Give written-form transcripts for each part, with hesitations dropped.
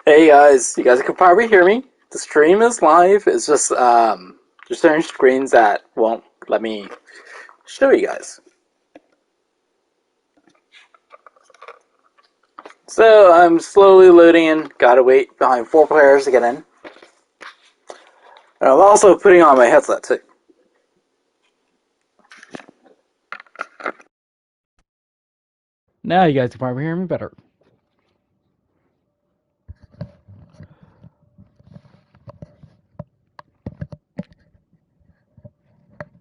Hey guys, you guys can probably hear me. The stream is live. It's just there's certain screens that won't let me show you guys. So I'm slowly loading in. Gotta wait behind 4 players to get in. And I'm also putting on my headset too. Now you guys can probably hear me better.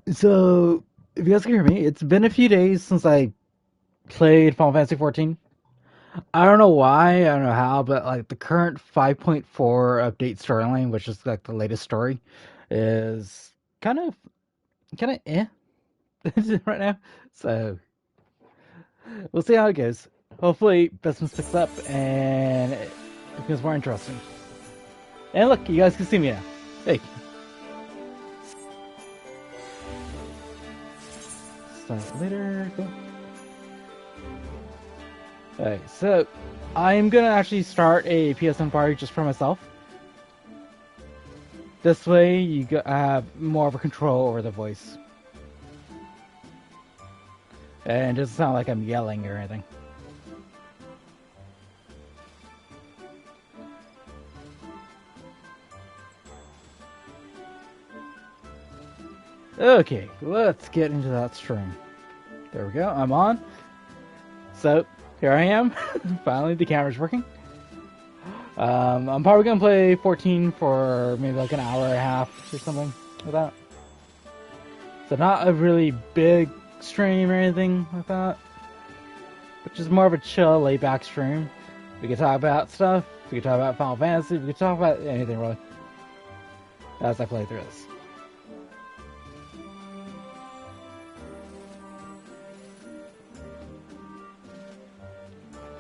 So, if you guys can hear me, it's been a few days since I played Final Fantasy XIV. I don't know why, I don't know how, but like the current 5.4 update storyline, which is like the latest story, is kind of eh right now. So we'll see how it goes. Hopefully, business picks up and it becomes more interesting. And look, you guys can see me now. Hey. Start later. Go. Alright, so I'm gonna actually start a PSN party just for myself. This way, you have more of a control over the voice. And it doesn't sound like I'm yelling or anything. Okay, let's get into that stream. There we go, I'm on. So, here I am. Finally, the camera's working. I'm probably gonna play 14 for maybe like an hour and a half or something like that. So not a really big stream or anything like that, but just more of a chill, laid-back stream. We can talk about stuff. We can talk about Final Fantasy. We can talk about anything really as I play through this.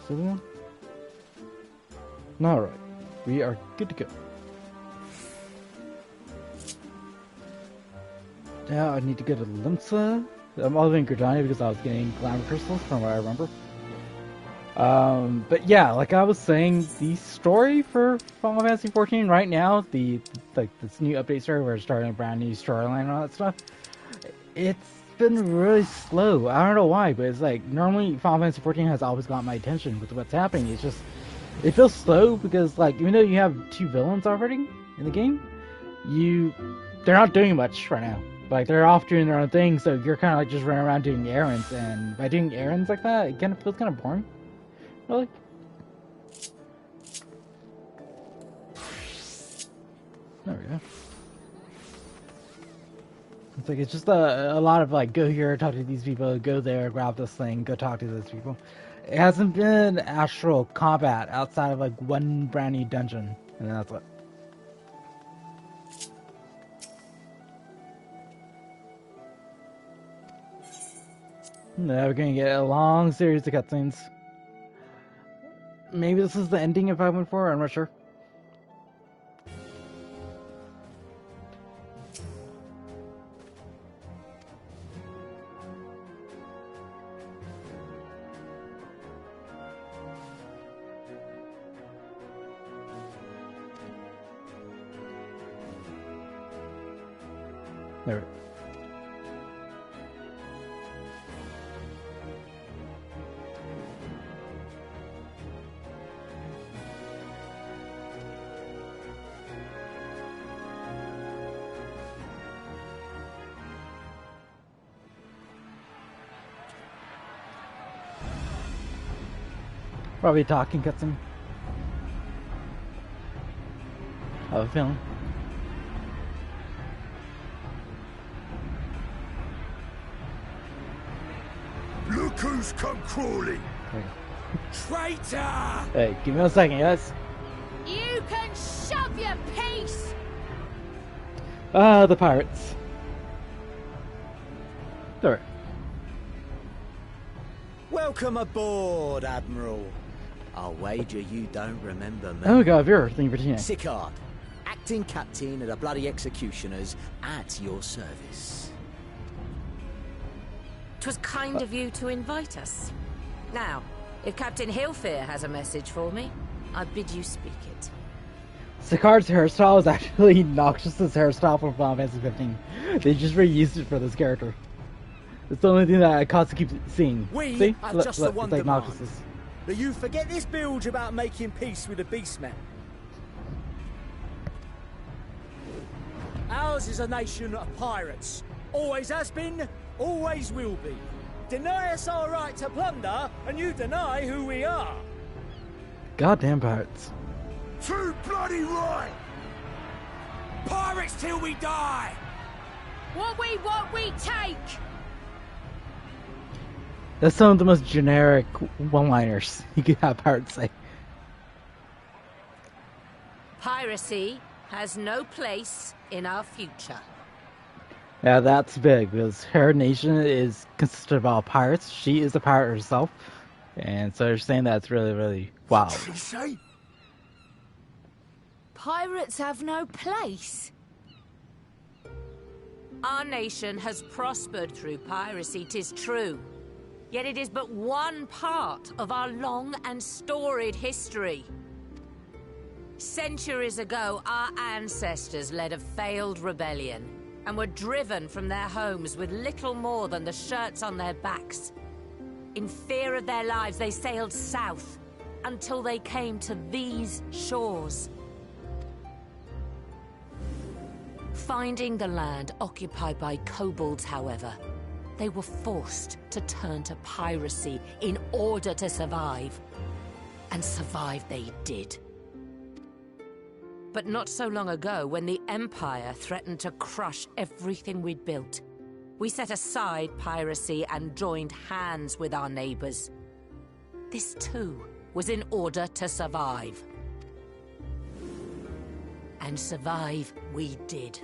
So, alright, we are good to go. Now I need to go to Limsa. I'm all in Gridania because I was getting glamour crystals from what I remember. But yeah, like I was saying, the story for Final Fantasy XIV right now, this new update story where it's starting a brand new storyline and all that stuff, it's been really slow. I don't know why, but it's like normally Final Fantasy XIV has always got my attention with what's happening. It's just it feels slow because like even though you have two villains already in the game, they're not doing much right now. Like they're off doing their own thing, so you're kind of like just running around doing errands, and by doing errands like that, it kind of feels kind of boring. Really. There we go. It's like it's just a lot of like go here, talk to these people, go there, grab this thing, go talk to those people. It hasn't been actual combat outside of like one brand new dungeon, and that's it. Now we're gonna get a long series of cutscenes. Maybe this is the ending of 5.4, I'm not sure. There. Probably talking cutscene. I have a feeling. Look who's come crawling! Traitor! Hey, give me a second, yes? You can shove your piece! The pirates. There. Welcome aboard, Admiral. I'll wager you don't remember me. Oh god, Vera, thank you for tuning in. Sicard, acting captain of the bloody executioners at your service. 'Twas kind of you to invite us. Now, if Captain Hillfear has a message for me, I bid you speak it. Sakaar's hairstyle is actually Noxus's hairstyle from Final Fantasy 15. They just reused it for this character. It's the only thing that I constantly keep seeing. We See? have just the one it's like demand. Noxus's. That you forget this bilge about making peace with the beastmen. Ours is a nation of pirates. Always has been, always will be. Deny us our right to plunder, and you deny who we are. Goddamn pirates. Too bloody right! Pirates till we die! What we take! That's some of the most generic one-liners you could have pirates say. Piracy has no place in our future. Yeah, that's big, because her nation is consisted of all pirates. She is a pirate herself. And so you're saying that's really, really wow. What did he say? Pirates have no place. Our nation has prospered through piracy, 'tis true. Yet it is but one part of our long and storied history. Centuries ago, our ancestors led a failed rebellion and were driven from their homes with little more than the shirts on their backs. In fear of their lives, they sailed south until they came to these shores. Finding the land occupied by kobolds, however, they were forced to turn to piracy in order to survive. And survive they did. But not so long ago, when the Empire threatened to crush everything we'd built, we set aside piracy and joined hands with our neighbors. This too was in order to survive. And survive we did.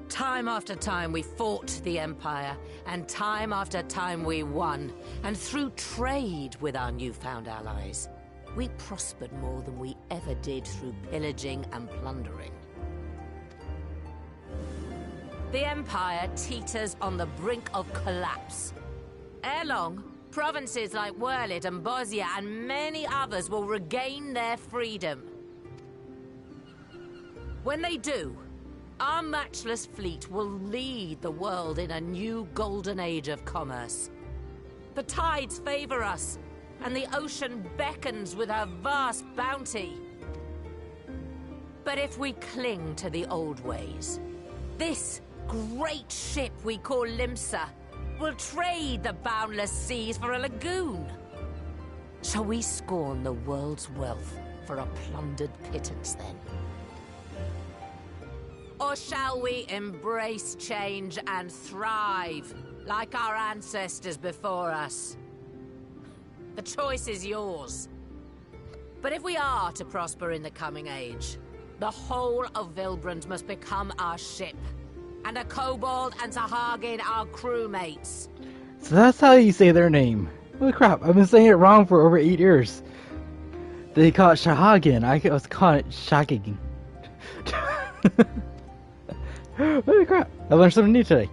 Time after time we fought the Empire, and time after time we won. And through trade with our newfound allies, we prospered more than we ever did through pillaging and plundering. The Empire teeters on the brink of collapse. Ere long, provinces like Wurlid and Bosnia and many others will regain their freedom. When they do, our matchless fleet will lead the world in a new golden age of commerce. The tides favor us, and the ocean beckons with her vast bounty. But if we cling to the old ways, this great ship we call Limsa will trade the boundless seas for a lagoon. Shall we scorn the world's wealth for a plundered pittance then? Or shall we embrace change and thrive, like our ancestors before us? The choice is yours. But if we are to prosper in the coming age, the whole of Vilbrand must become our ship, and a kobold and Sahagin our crewmates. So that's how you say their name. Holy crap, I've been saying it wrong for over 8 years. They call it Shahagin, I was calling it Shagigin. Holy crap, I learned something new today.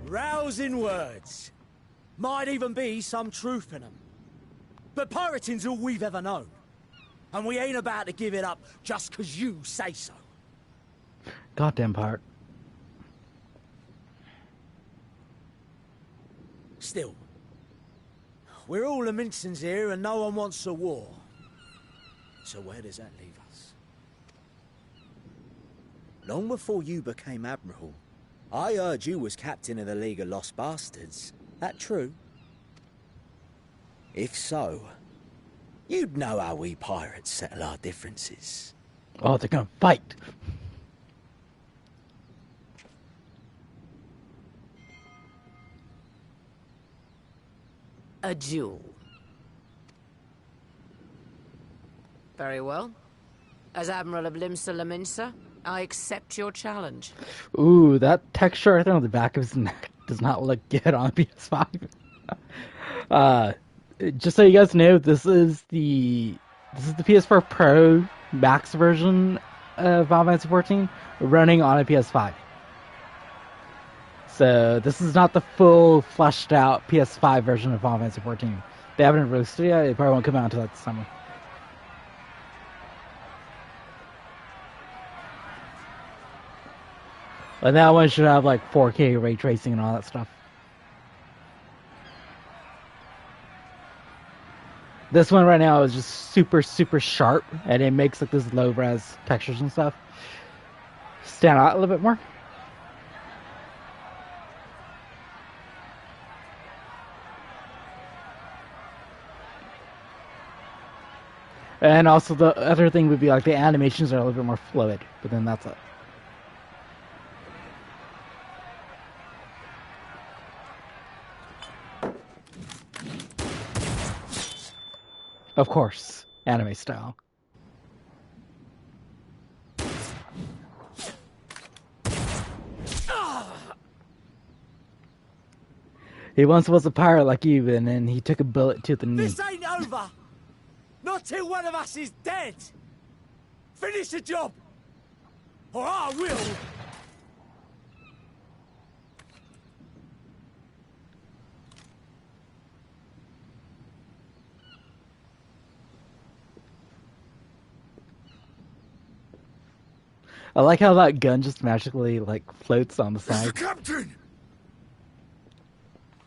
Rousing words. Might even be some truth in them. But pirating's all we've ever known. And we ain't about to give it up just 'cause you say so. Goddamn pirate. Still, we're all the Mincins here and no one wants a war. So where does that leave us? Long before you became Admiral, I heard you was captain of the League of Lost Bastards. That true? If so, you'd know how we pirates settle our differences. Oh, they're gonna fight. A duel. Very well. As Admiral of Limsa Laminsa, I accept your challenge. Ooh, that texture right there on the back of his neck does not look good on PS5. Just so you guys know, this is the PS4 Pro Max version of Final Fantasy XIV running on a PS5. So this is not the full fleshed out PS5 version of Final Fantasy XIV. They haven't released it yet. It probably won't come out until that summer. But that one should have like 4K ray tracing and all that stuff. This one right now is just super, super sharp, and it makes like this low res textures and stuff stand out a little bit more. And also the other thing would be like the animations are a little bit more fluid, but then that's it. Of course, anime style. He once was a pirate like you, and then he took a bullet to the knee. This ain't over! Not till one of us is dead! Finish the job! Or I will! I like how that gun just magically like floats on the Mr. side. Captain!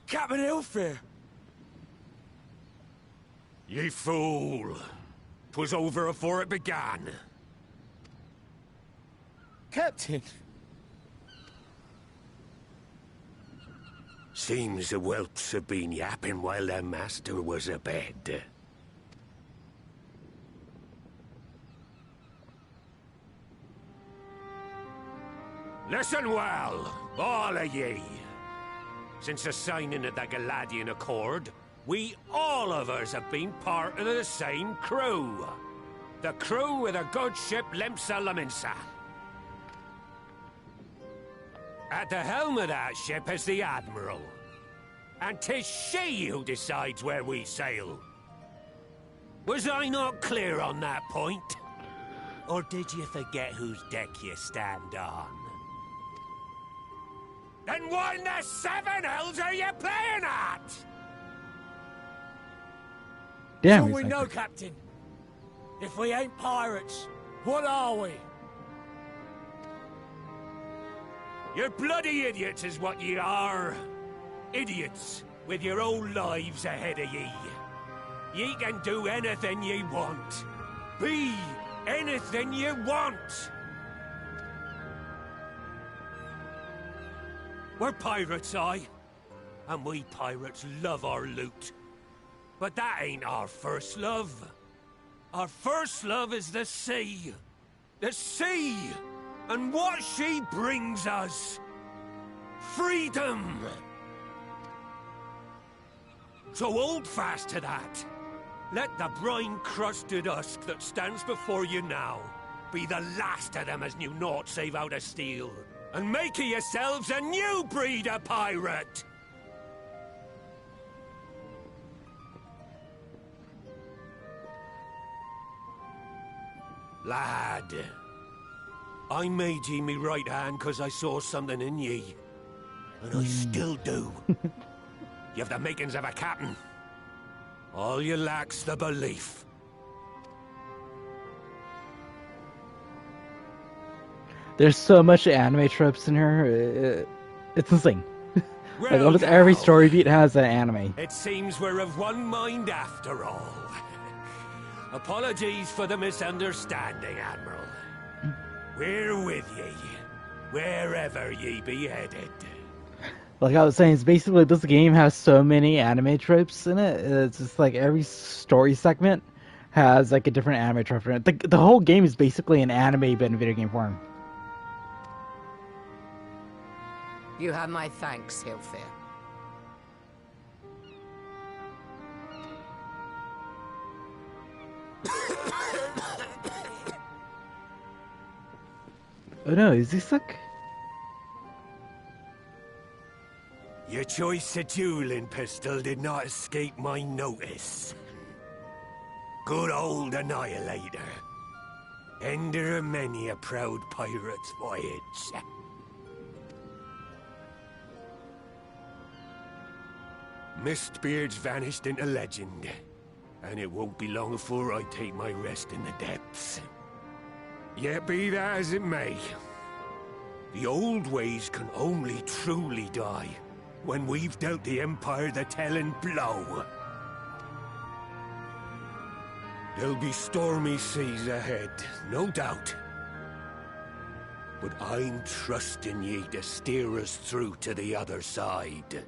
Captain Ilfir! Ye fool! 'Twas over afore it began. Captain! Seems the whelps have been yapping while their master was abed. Listen well, all of ye. Since the signing of the Galadian Accord, we all of us have been part of the same crew. The crew of the good ship Lemsa Laminsa. At the helm of that ship is the Admiral. And 'tis she who decides where we sail. Was I not clear on that point? Or did you forget whose deck you stand on? Then what in the seven hells are you playing at? Damn, So he's we like- know, Captain. If we ain't pirates, what are we? You're bloody idiots is what ye are. Idiots with your own lives ahead of ye. Ye can do anything ye want. Be anything ye want. We're pirates, aye. And we pirates love our loot. But that ain't our first love. Our first love is the sea. The sea! And what she brings us. Freedom! So hold fast to that. Let the brine-crusted husk that stands before you now be the last of them as knew naught save out of steel. And make of yourselves a new breed of pirate! Lad, I made ye me right hand because I saw something in ye. And I still do. You have the makings of a captain. All you lack's the belief. There's so much anime tropes in here. It's insane. Like Well almost every now, story beat has an anime. it seems we're of one mind after all. Apologies for the misunderstanding, Admiral. We're with ye, wherever ye be headed. Like I was saying, it's basically this game has so many anime tropes in it. It's just like every story segment has like a different anime trope in it. The whole game is basically an anime but in video game form. You have my thanks, Hilfir. Oh no, is he sick? Your choice of dueling pistol did not escape my notice. Good old Annihilator. Ender of many a proud pirate's voyage. Mistbeard's vanished into legend, and it won't be long before I take my rest in the depths. Yet be that as it may, The old ways can only truly die when we've dealt the Empire the telling blow. There'll be stormy seas ahead, no doubt. But I'm trusting ye to steer us through to the other side.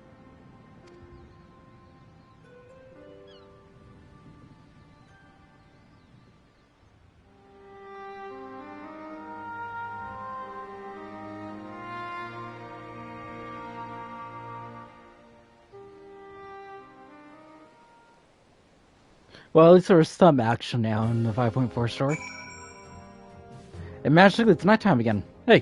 Well, at least there was some action now in the 5.4 story. And magically, it's nighttime again. Hey!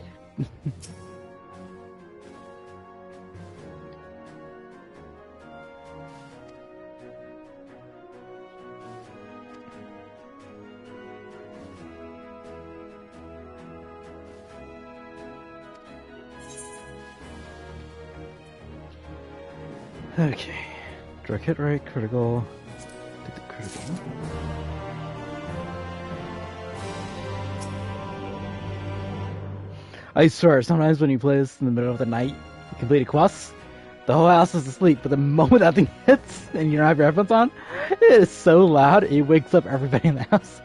Okay. Direct hit rate, critical. Take the critical. I swear, sometimes when you play this in the middle of the night, you complete a quest, the whole house is asleep, but the moment that thing hits and you don't have your headphones on, it is so loud, it wakes up everybody in the house.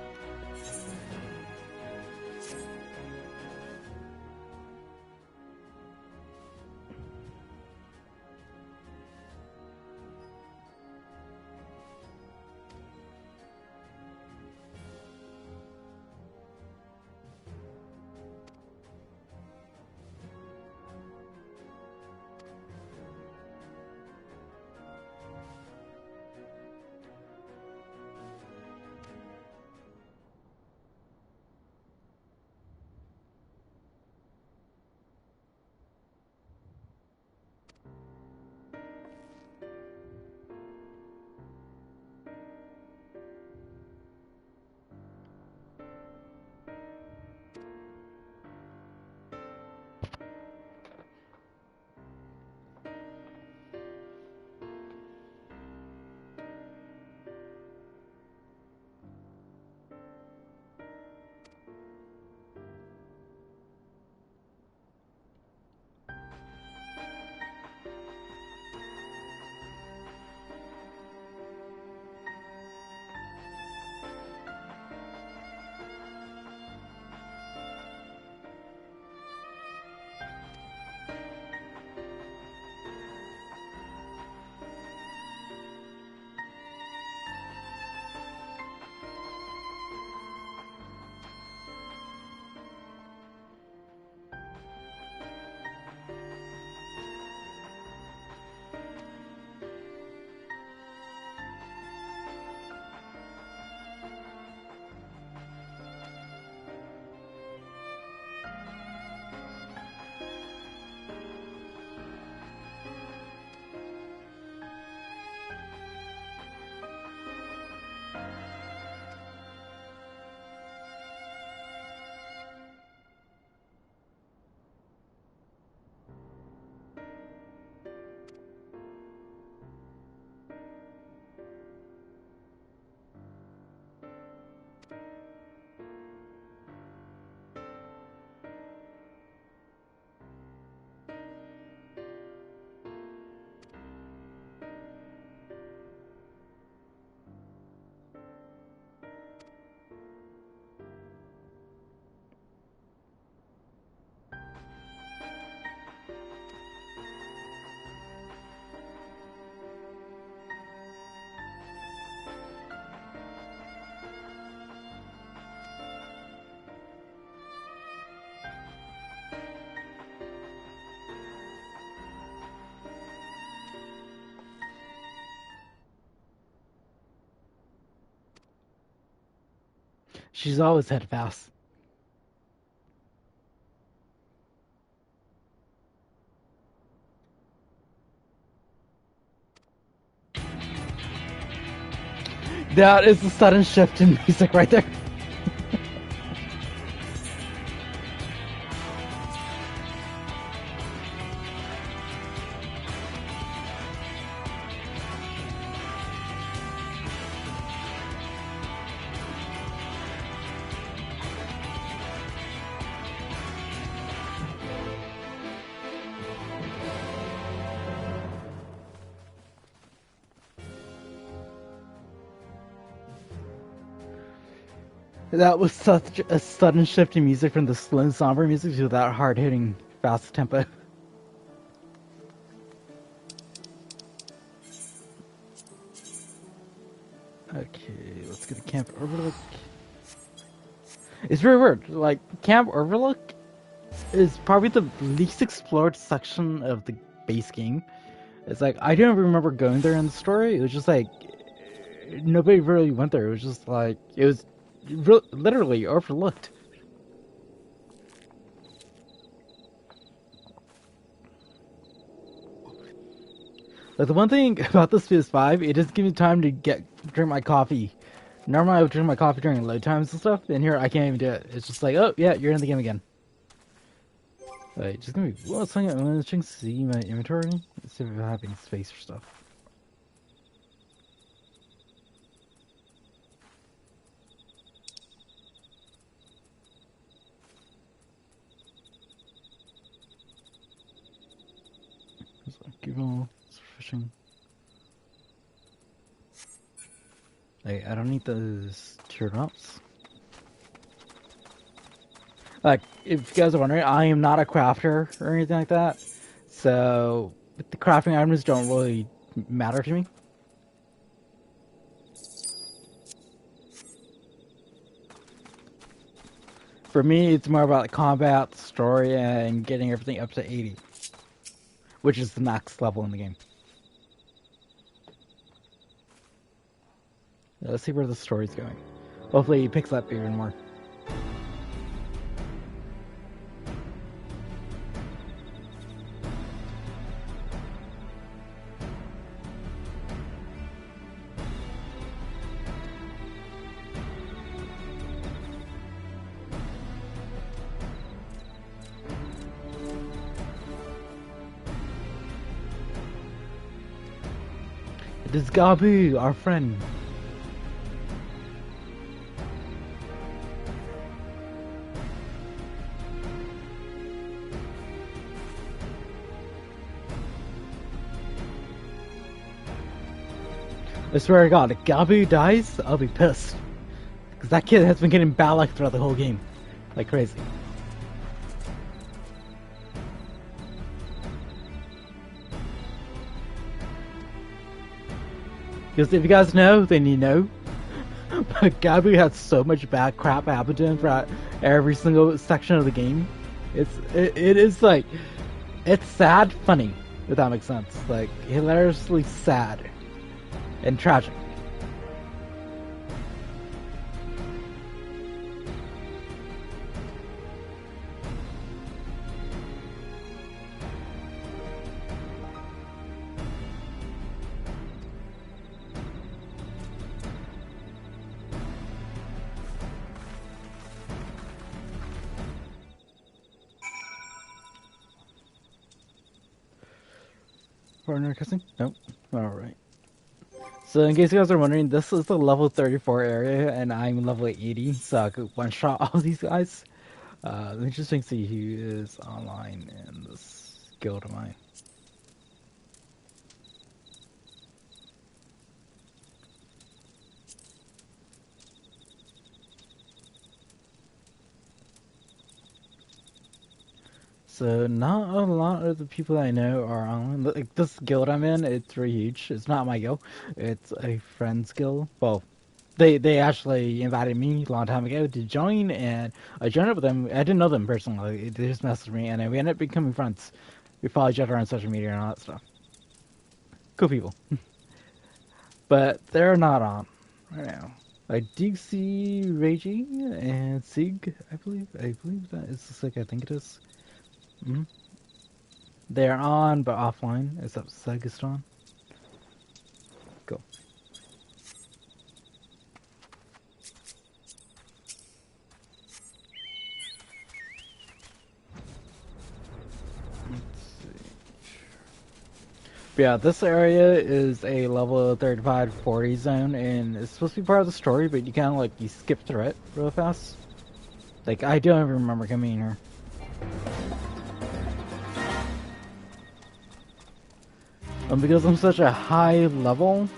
She's always had fast. That is the sudden shift in music right there. That was such a sudden shift in music from the slow, somber music to that hard-hitting, fast tempo. Okay, let's go to Camp Overlook. It's very weird. Like, Camp Overlook is probably the least explored section of the base game. It's like, I don't remember going there in the story. It was just like, nobody really went there. It was just like, it was literally overlooked. Like, the one thing about this PS5, it doesn't give me time to drink my coffee. Normally I would drink my coffee during load times and stuff, and here I can't even do it. It's just like, oh yeah, you're in the game again. Like, just gonna be, well, something I'm gonna check to see my inventory. Let's see if I have any space for stuff. Google fishing. Like, I don't need those teardrops. Like, if you guys are wondering, I am not a crafter or anything like that. So, the crafting items don't really matter to me. For me, it's more about combat, story, and getting everything up to 80. Which is the max level in the game. Let's see where the story's going. Hopefully it picks up even more. It is Gabu, our friend. I swear to God, if Gabu dies, I'll be pissed. Because that kid has been getting bad luck throughout the whole game. Like crazy. Because if you guys know, then you know. But Gabu had so much bad crap happen to him throughout every single section of the game. It is like, it's sad funny, if that makes sense. Like, hilariously sad. And tragic. Partner cussing? Nope. Alright. So in case you guys are wondering, this is the level 34 area, and I'm level 80, so I could one-shot all these guys. Interesting to see who is online in this guild of mine. So not a lot of the people I know are online. Like this guild I'm in, it's really huge. It's not my guild. It's a friend's guild. Well, they actually invited me a long time ago to join, and I joined up with them. I didn't know them personally. They just messaged me, and we ended up becoming friends. We follow each other on social media and all that stuff. Cool people. But they're not on right now. I do see Reiji and Sig, I believe. I believe that is the Sig I think it is. Mm-hmm. They're on, but offline, except Sig is on. Cool. But yeah, this area is a level 35-40 zone, and it's supposed to be part of the story, but you kind of like, you skip through it real fast. Like, I don't even remember coming in here. Because I'm such a high level,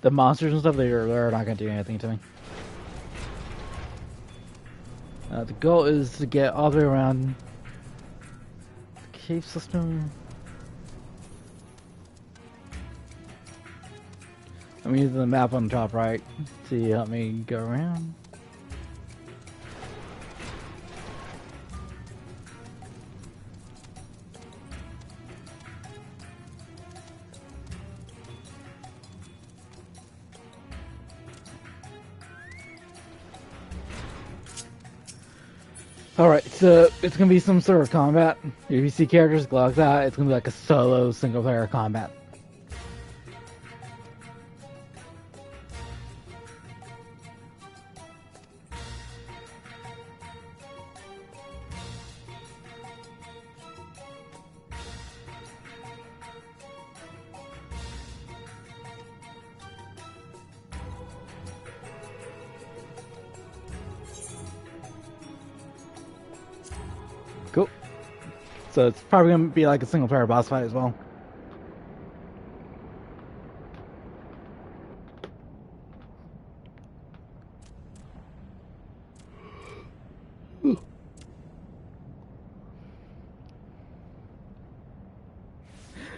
the monsters and stuff, they're not gonna do anything to me. The goal is to get all the way around the cave system. I'm using the map on the top right to help me go around. Alright, so it's gonna be some sort of combat. If you see characters go like that, it's gonna be like a solo single player combat. Cool. So it's probably gonna be like a single player boss fight as well.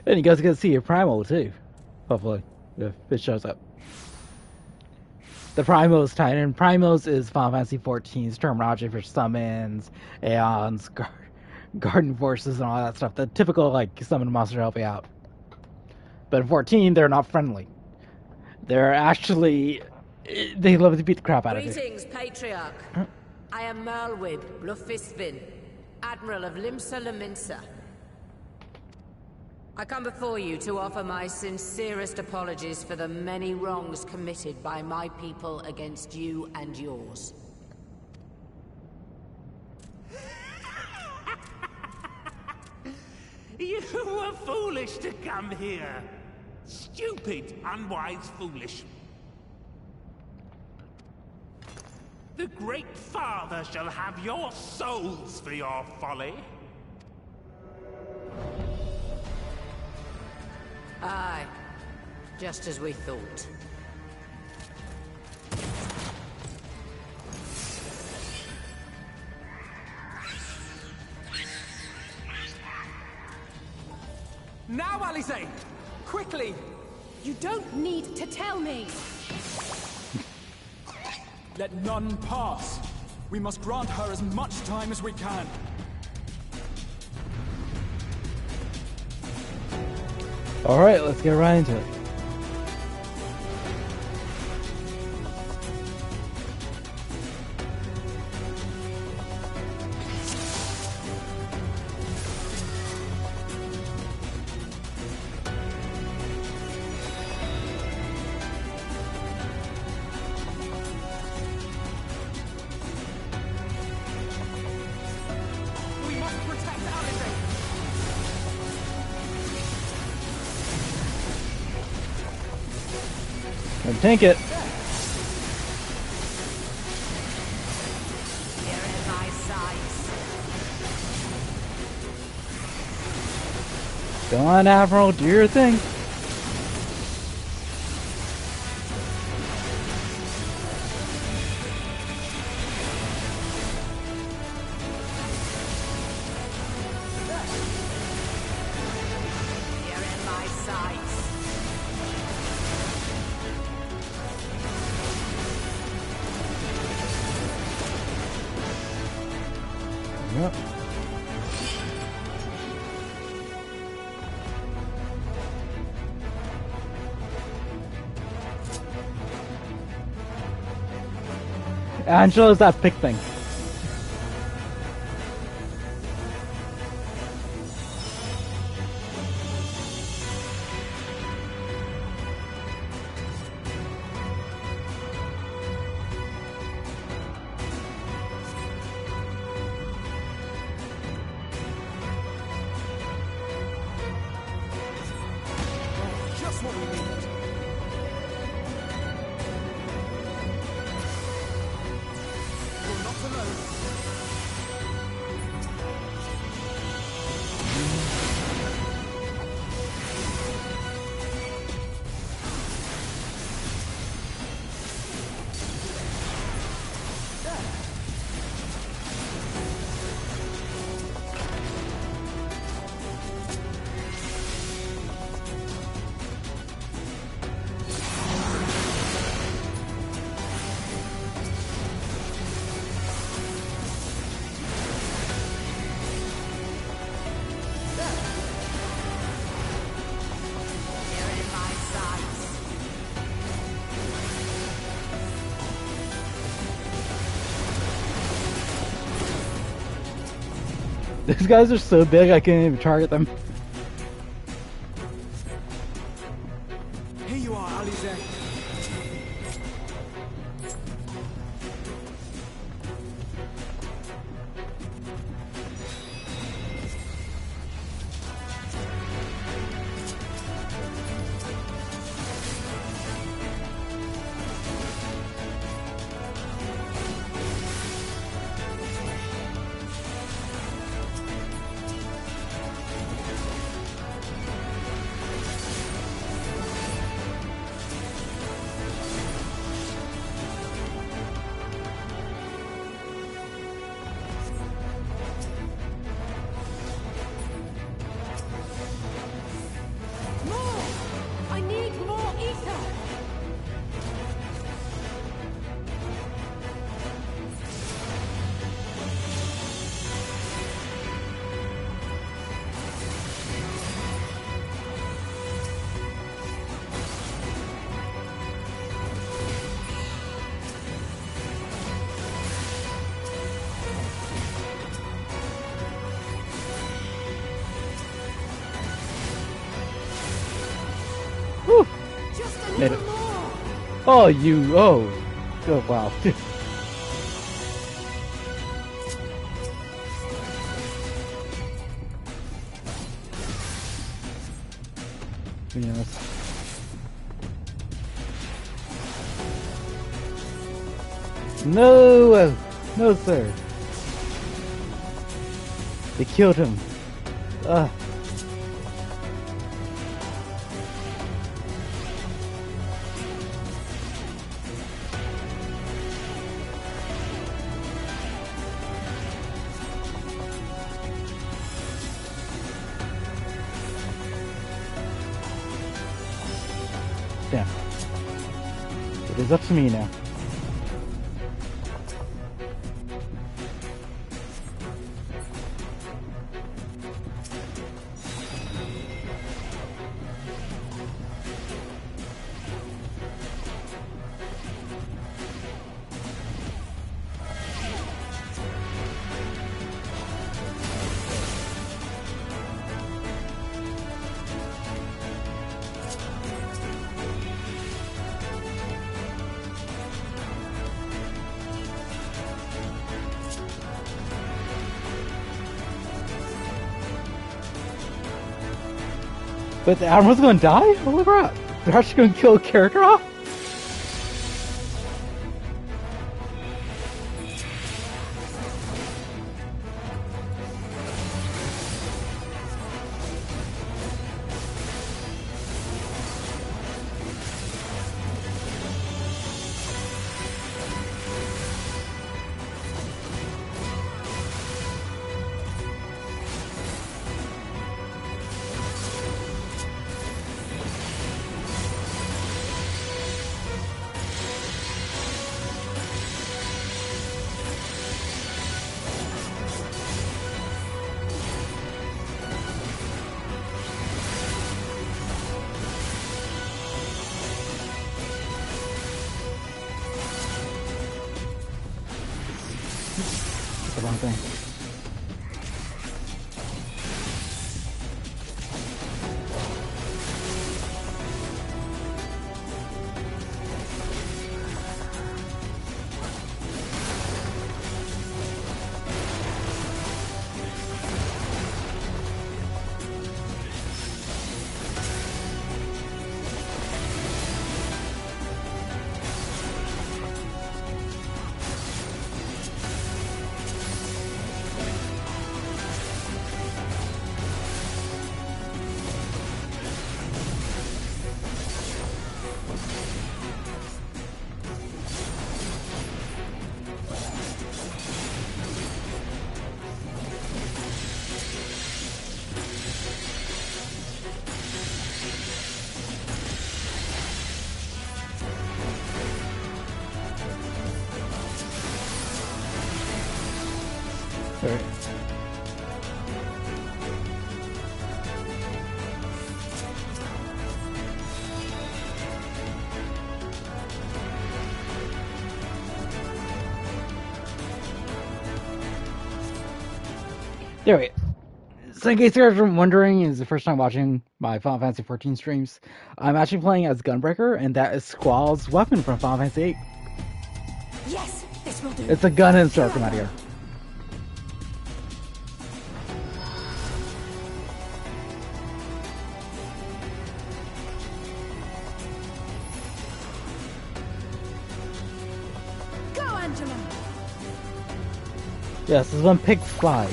And you guys get to see your primal too, hopefully, if it shows up. The Primos Titan. Primos is Final Fantasy XIV's terminology for summons, aeons, garden forces, and all that stuff. The typical, like, summon monster to help you out. But in 14, they're not friendly. They're actually... They love to beat the crap out of you. Greetings, Patriarch. I am Merlwib Blufisvin, Admiral of Limsa Laminsa. I come before you to offer my sincerest apologies for the many wrongs committed by my people against you and yours. You were foolish to come here. Stupid, unwise, foolish. The Great Father shall have your souls for your folly. Aye, just as we thought. Now, Alize! Quickly! You don't need to tell me. Let none pass. We must grant her as much time as we can. Alright, let's get right into it. We must protect Alize! And tank it. You're in my sights. Go on, Admiral, do your thing. You're in my sights. Yep. Angela's that pick thing. Just what we need. You're not alone. These guys are so big I can't even target them. Here you are, Alize. More! I need more ether! Whew. Just a Made little it. more! Oh, you. Oh. Oh, wow. Yes. No! No, sir. They killed him. Ah. Damn. It is up to me now. But the Admiral's gonna die? Holy crap. They're actually gonna kill a character off? That's the wrong thing. Alright. Anyway, so in case you're wondering, is the first time watching my Final Fantasy XIV streams, I'm actually playing as Gunbreaker, and that is Squall's weapon from Final Fantasy VIII. Yes, this will do. It's a gun and sword from out here. Go, Angela. Yes, this is when pigs fly.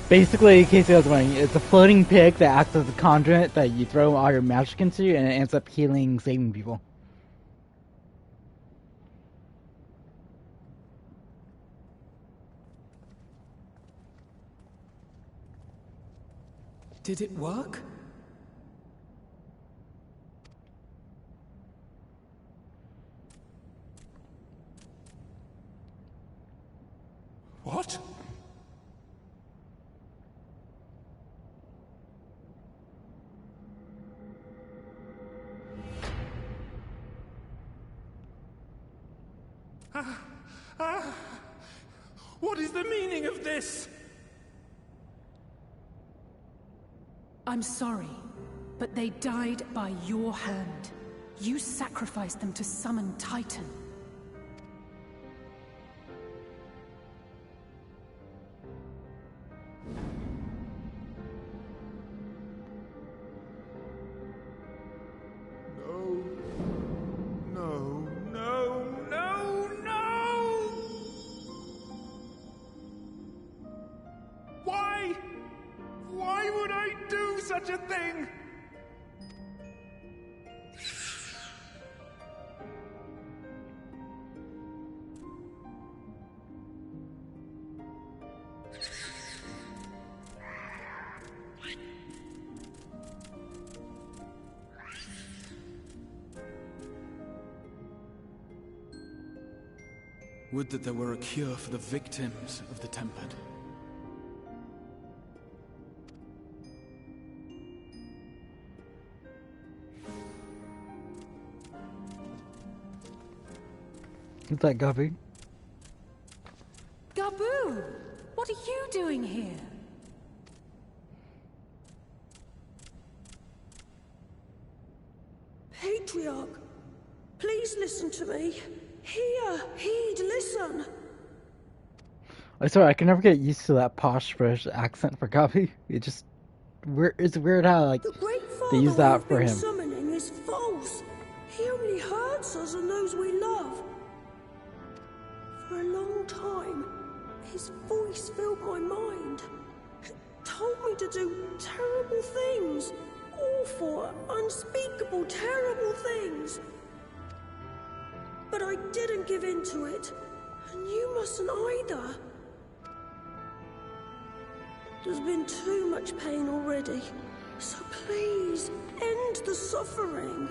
Basically, in case you guys are wondering, it's a floating pig that acts as a conduit that you throw all your magic into, and it ends up healing, saving people. Did it work? What? What is the meaning of this? I'm sorry, but they died by your hand. You sacrificed them to summon Titan. Why would I do such a thing? Would that there were a cure for the victims of the Tempered. What's that, Guppy? Gaboo! What are you doing here? Patriarch, please listen to me. Heed, listen. I'm sorry, I can never get used to that posh British accent for Guppy. It's weird how like they use that for him. Summoning is false. He only hurts us and those we love. For a long time, his voice filled my mind. It told me to do terrible things. Awful, unspeakable, terrible things. But I didn't give in to it, and you mustn't either. There's been too much pain already, so please, end the suffering.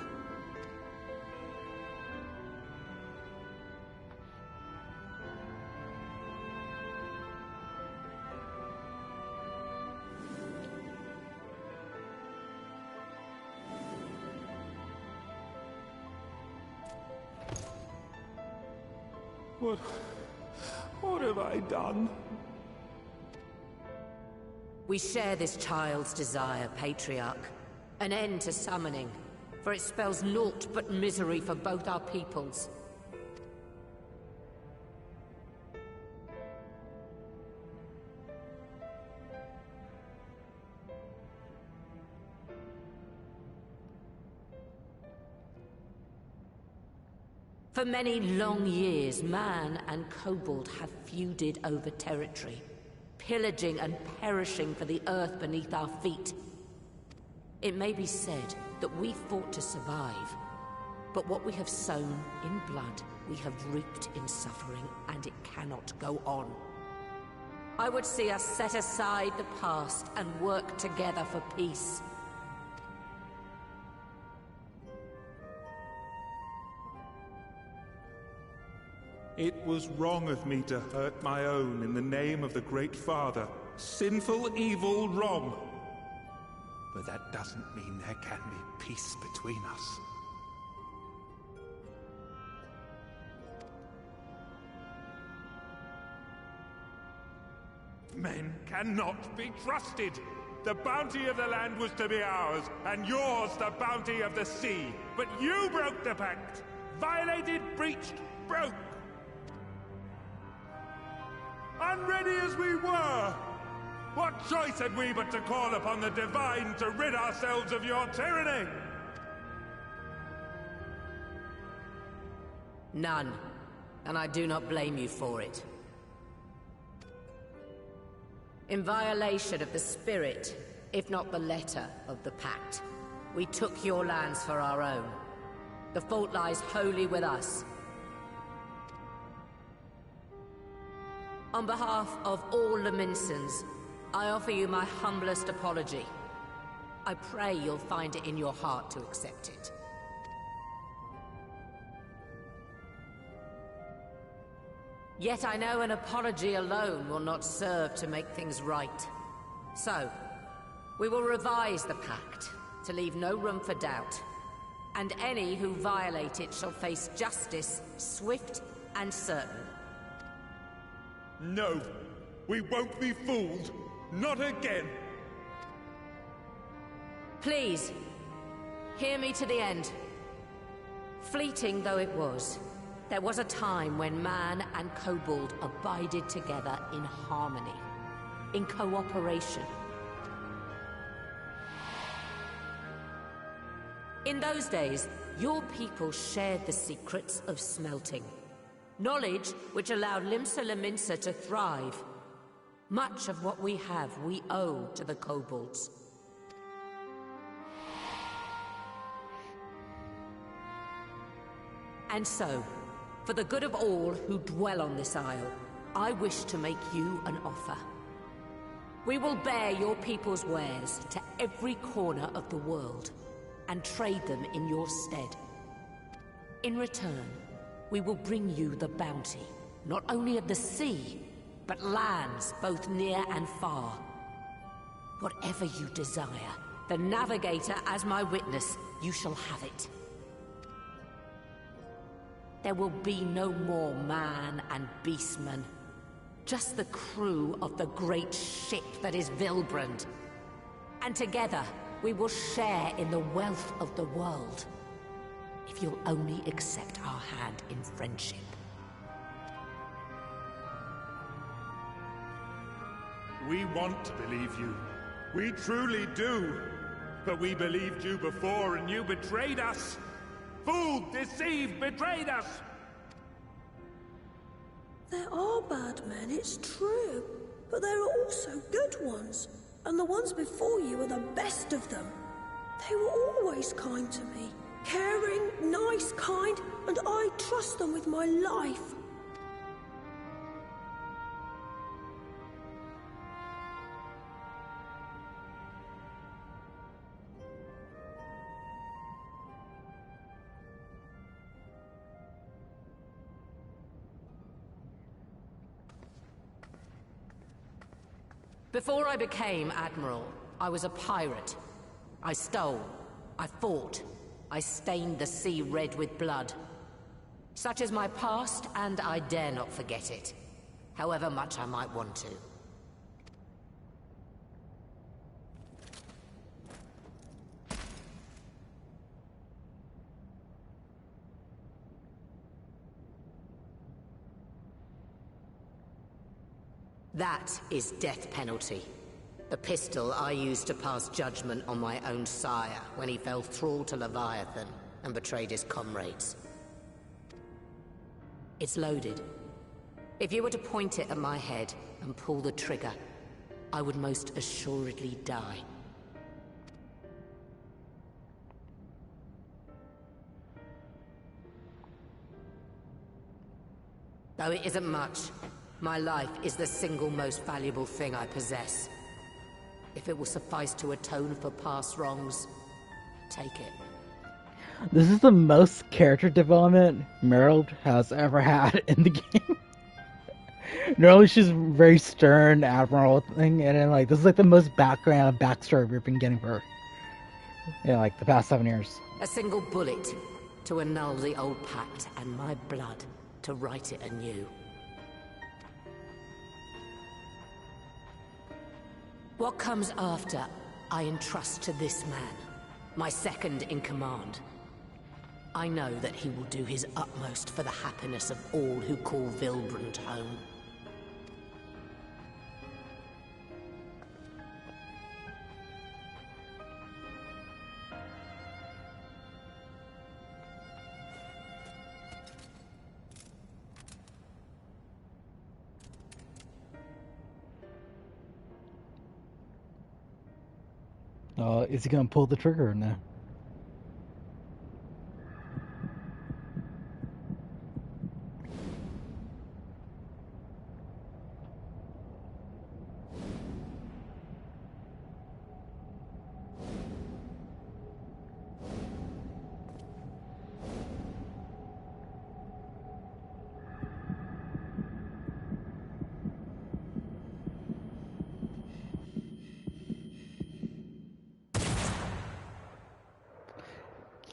What have I done? We share this child's desire, Patriarch. An end to summoning, for it spells naught but misery for both our peoples. For many long years, man and kobold have feuded over territory, pillaging and perishing for the earth beneath our feet. It may be said that we fought to survive, but what we have sown in blood, we have reaped in suffering, and it cannot go on. I would see us set aside the past and work together for peace. It was wrong of me to hurt my own in the name of the Great Father. Sinful, evil, wrong. But that doesn't mean there can be peace between us. Men cannot be trusted. The bounty of the land was to be ours, and yours the bounty of the sea. But you broke the pact. Violated, breached, broke. Unready as we were, what choice had we but to call upon the divine to rid ourselves of your tyranny? None. And I do not blame you for it. In violation of the spirit, if not the letter, of the pact, we took your lands for our own. The fault lies wholly with us. On behalf of all Leminsons, I offer you my humblest apology. I pray you'll find it in your heart to accept it. Yet I know an apology alone will not serve to make things right. So, we will revise the pact to leave no room for doubt. And any who violate it shall face justice, swift and certain. No, we won't be fooled. Not again. Please, hear me to the end. Fleeting though it was, there was a time when man and kobold abided together in harmony, in cooperation. In those days, your people shared the secrets of smelting. Knowledge which allowed Limsa Leminsa to thrive. Much of what we have, we owe to the kobolds. And so, for the good of all who dwell on this isle, I wish to make you an offer. We will bear your people's wares to every corner of the world, and trade them in your stead. In return, we will bring you the bounty, not only of the sea, but lands both near and far. Whatever you desire, the Navigator as my witness, you shall have it. There will be no more man and beastman, just the crew of the great ship that is Vilbrand. And together, we will share in the wealth of the world, if you'll only accept our hand in friendship. We want to believe you. We truly do. But we believed you before and you betrayed us. Fooled, deceived, betrayed us. There are bad men, it's true. But there are also good ones. And the ones before you are the best of them. They were always kind to me. Caring, nice, kind, and I trust them with my life. Before I became Admiral, I was a pirate. I stole, I fought, I stained the sea red with blood. Such is my past, and I dare not forget it, however much I might want to. That is death penalty. The pistol I used to pass judgment on my own sire when he fell thrall to Leviathan and betrayed his comrades. It's loaded. If you were to point it at my head and pull the trigger, I would most assuredly die. Though it isn't much, my life is the single most valuable thing I possess. If it will suffice to atone for past wrongs, take it. This is the most character development Merrill has ever had in the game. Normally she's very stern admiral thing, and then like this is like the most backstory we've been getting for her. Yeah, like the past 7 years. A single bullet to annul the old pact, and my blood to write it anew. What comes after, I entrust to this man, my second in command. I know that he will do his utmost for the happiness of all who call Vilbrand home. Is he gonna pull the trigger or no?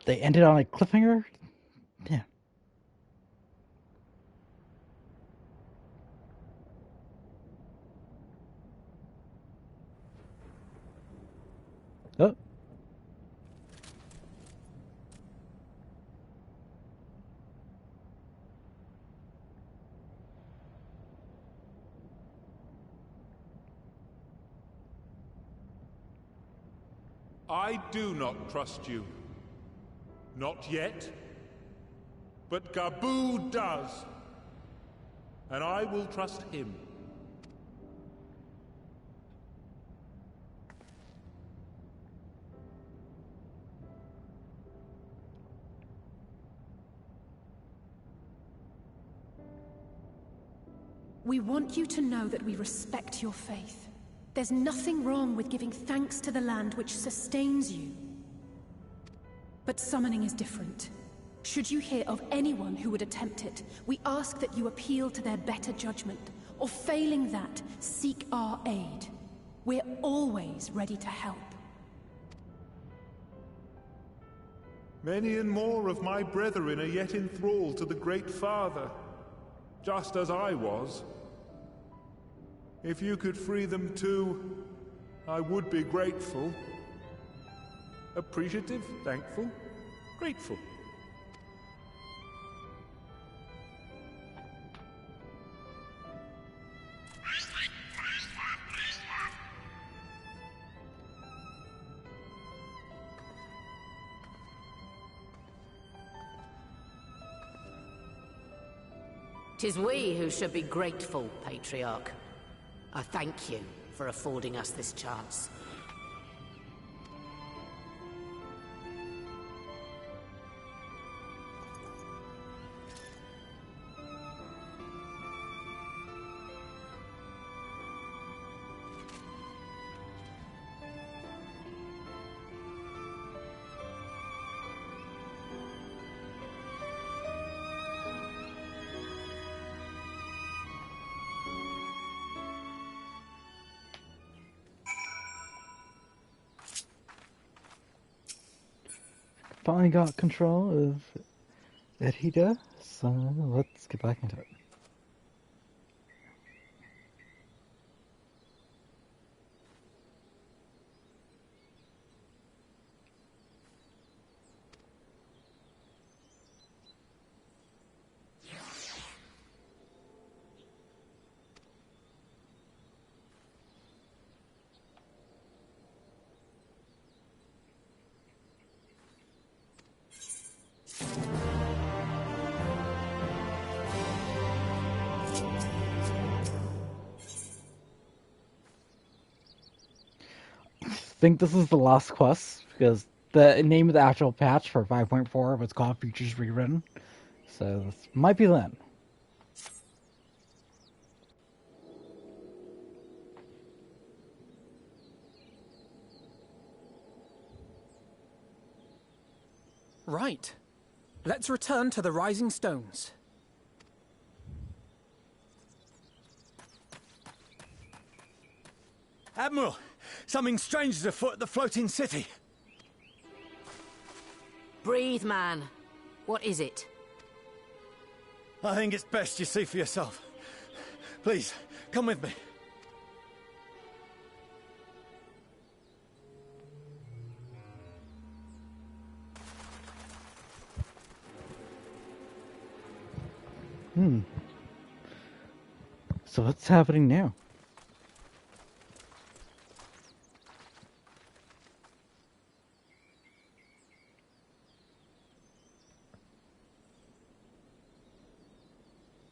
They ended on a cliffhanger? Yeah. Oh. I do not trust you. Not yet. But Gaboo does. And I will trust him. We want you to know that we respect your faith. There's nothing wrong with giving thanks to the land which sustains you. But summoning is different. Should you hear of anyone who would attempt it, we ask that you appeal to their better judgment, or failing that, seek our aid. We're always ready to help. Many and more of my brethren are yet enthralled to the Great Father, just as I was. If you could free them too, I would be grateful. Appreciative, thankful, grateful. 'Tis we who should be grateful, Patriarch. I thank you for affording us this chance. Finally got control of Edhida, so let's get back into it. I think this is the last quest, because the name of the actual patch for 5.4 was called Features Rewritten, so this might be then. Right. Let's return to the Rising Stones. Admiral, something strange is afoot at the floating city. Breathe, man. What is it? I think it's best you see for yourself. Please, come with me. So what's happening now?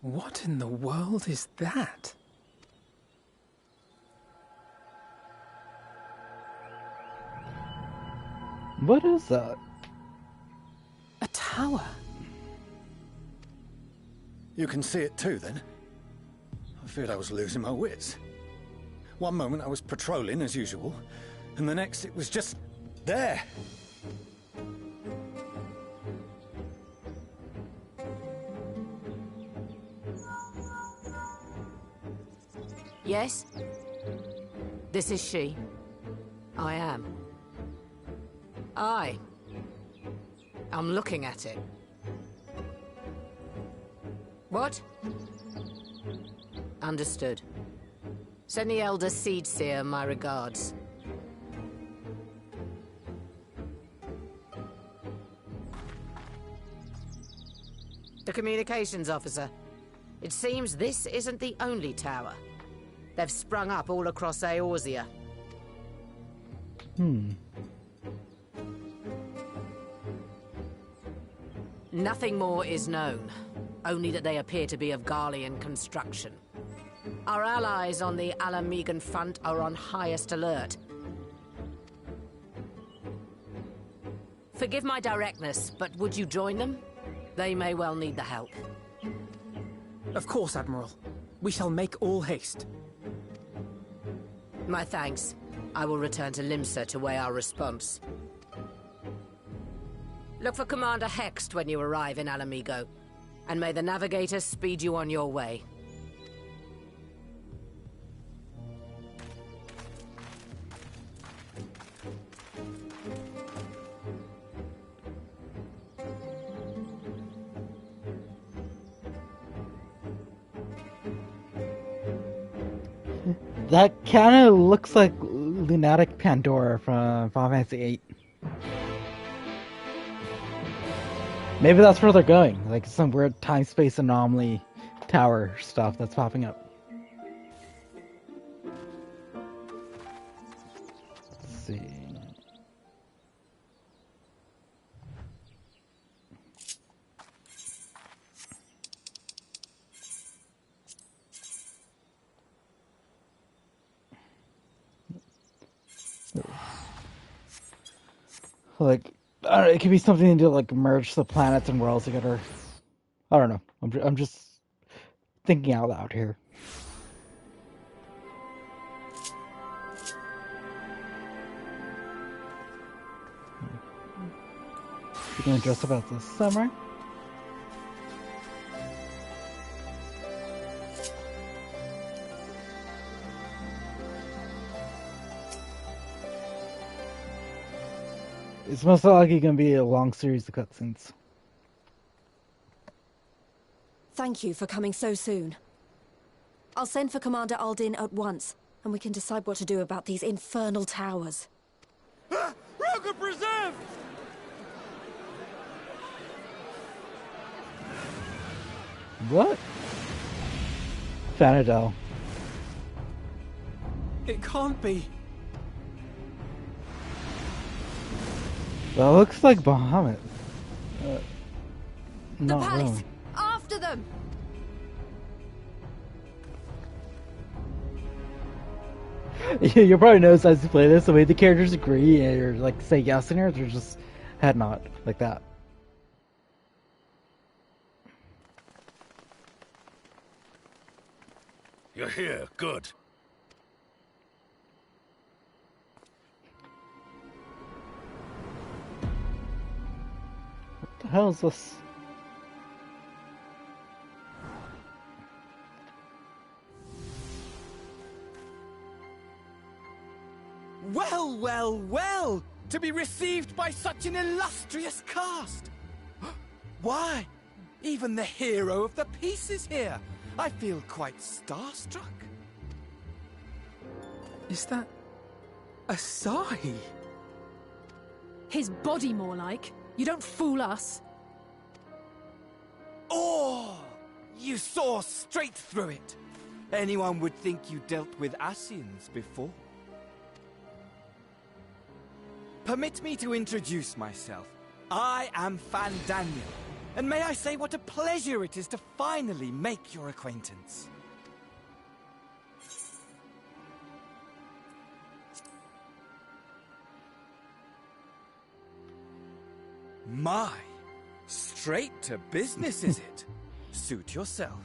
What in the world is that? What is that? A tower. You can see it too, then? I feared I was losing my wits. One moment I was patrolling as usual, and the next it was just there. Yes? This is she. I am. I'm looking at it. What? Understood. Send the Elder Seedseer my regards. The communications officer. It seems this isn't the only tower. They've sprung up all across Eorzea. Nothing more is known, only that they appear to be of Garlean construction. Our allies on the Alamegan front are on highest alert. Forgive my directness, but would you join them? They may well need the help. Of course, Admiral. We shall make all haste. My thanks. I will return to Limsa to weigh our response. Look for Commander Hext when you arrive in Alamigo, and may the Navigator speed you on your way. That kind of looks like Lunatic Pandora from Final Fantasy VIII. Maybe that's where they're going, like some weird time-space anomaly tower stuff that's popping up. Let's see. Like, I don't know, it could be something to like merge the planets and worlds together. I don't know. I'm just thinking out loud here. You gonna dress up as the samurai? It's most likely going to be a long series of cutscenes. Thank you for coming so soon. I'll send for Commander Aldin at once, and we can decide what to do about these infernal towers. Roger preserved! What? Fanadel. It can't be. That looks like Bahamut. The palace! After them! You'll probably notice as you play this, the way the characters agree or like say yes in here, they're just head nod like that. You're here, good. What the hell is this? Well, well, well! To be received by such an illustrious cast! Why, even the hero of the piece is here! I feel quite starstruck. Is that a sigh? His body, more like. You don't fool us. Oh! You saw straight through it. Anyone would think you dealt with Ascians before. Permit me to introduce myself. I am Fandaniel, and may I say what a pleasure it is to finally make your acquaintance. My, straight to business is it? Suit yourself.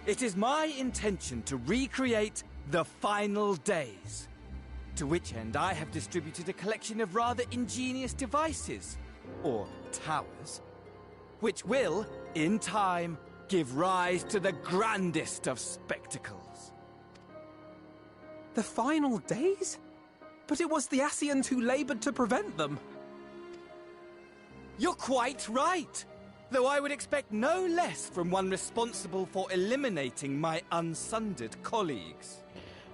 It is my intention to recreate the final days. To which end I have distributed a collection of rather ingenious devices, or towers, which will, in time, give rise to the grandest of spectacles. The final days? But it was the Ascians who labored to prevent them. You're quite right, though I would expect no less from one responsible for eliminating my unsundered colleagues.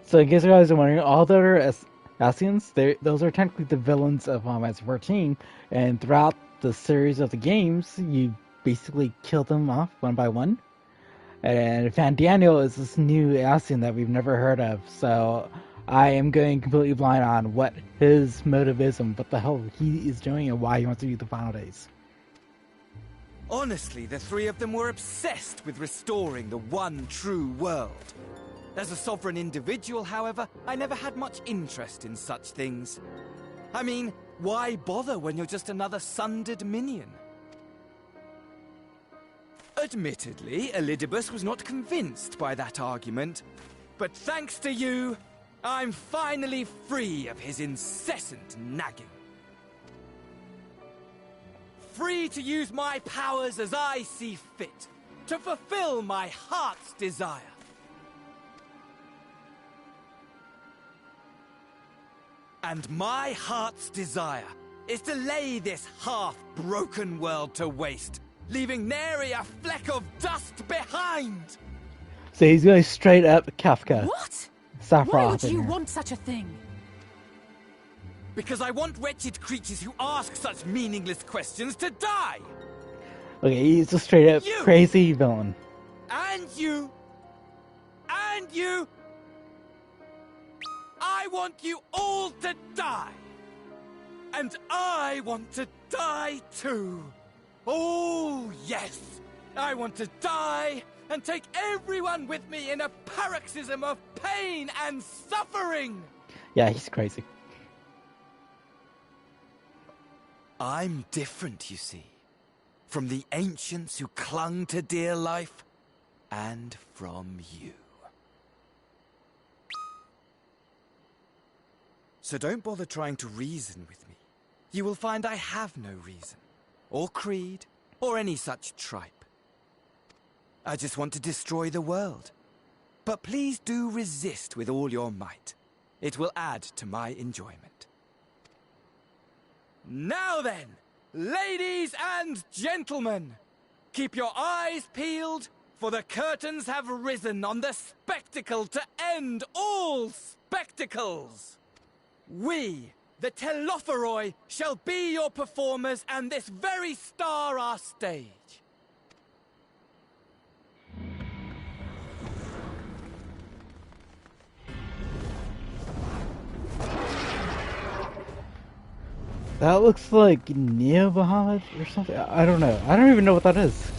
So in case you guys are wondering, all the other Ascians, those are technically the villains of Final Fantasy XIV, and throughout the series of the games, you basically kill them off one by one. And Fandaniel is this new Ascian that we've never heard of, so I am going completely blind on what his motive is and what the hell he is doing and why he wants to do the final days. Honestly, the three of them were obsessed with restoring the one true world. As a sovereign individual, however, I never had much interest in such things. I mean, why bother when you're just another sundered minion? Admittedly, Elidibus was not convinced by that argument, but thanks to you, I'm finally free of his incessant nagging. Free to use my powers as I see fit, to fulfill my heart's desire. And my heart's desire is to lay this half-broken world to waste, leaving nary a fleck of dust behind! So he's going straight up Kafka. What? Sephiroth Why would in you here. want such a thing? Because I want wretched creatures who ask such meaningless questions to die! Okay, he's a straight up crazy villain. And you! And you! I want you all to die! And I want to die too! Oh, yes! I want to die and take everyone with me in a paroxysm of pain and suffering! Yeah, he's crazy. I'm different, you see. From the ancients who clung to dear life, and from you. So don't bother trying to reason with me. You will find I have no reason, or creed, or any such tripe. I just want to destroy the world. But please do resist with all your might. It will add to my enjoyment. Now then, ladies and gentlemen, keep your eyes peeled, for the curtains have risen on the spectacle to end all spectacles. We, the Telophoroi, shall be your performers and this very star our stage. That looks like Neo Bahamut or something. I don't know. I don't even know what that is.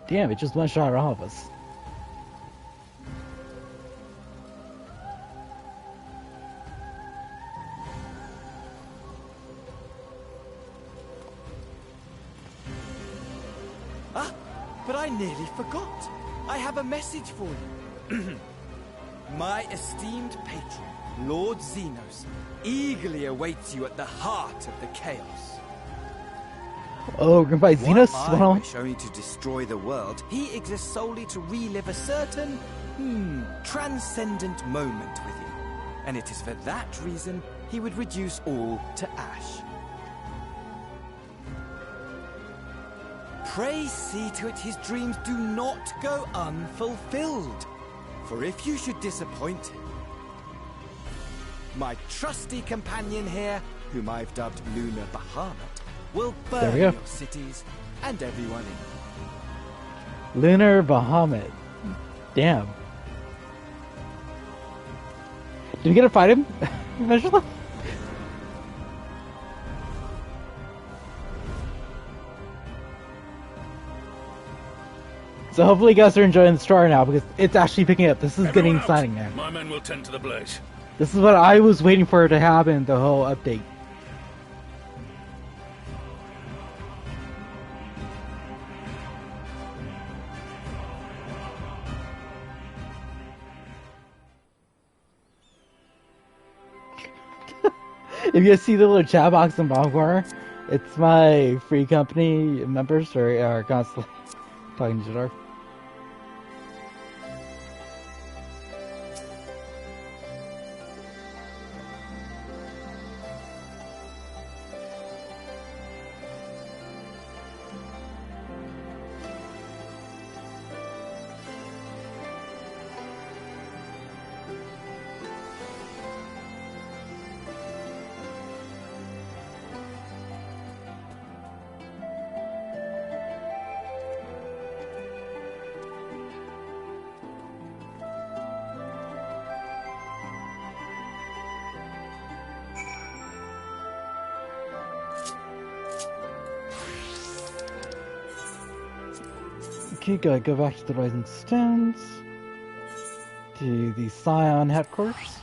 Damn, it just one-shot all of us. But I nearly forgot. I have a message for you. My esteemed patron, Lord Xenos, eagerly awaits you at the heart of the chaos. Oh, we're gonna fight Xenos? While I wish only to destroy the world, he exists solely to relive a certain, transcendent moment with you. And it is for that reason he would reduce all to ash. Pray see to it his dreams do not go unfulfilled. For if you should disappoint him, my trusty companion here, whom I've dubbed Lunar Bahamut, will burn your cities and everyone in. Lunar Bahamut. Damn. Did we get to fight him eventually? So hopefully you guys are enjoying the story now, because it's actually picking up. This is getting exciting now. My men will tend to the blaze. This is what I was waiting for to happen, the whole update. If you see the little chat box in the bottom corner, it's my free company members who are constantly talking to Dark. Okay, gotta go back to the Rising Stones, to the Scion headquarters.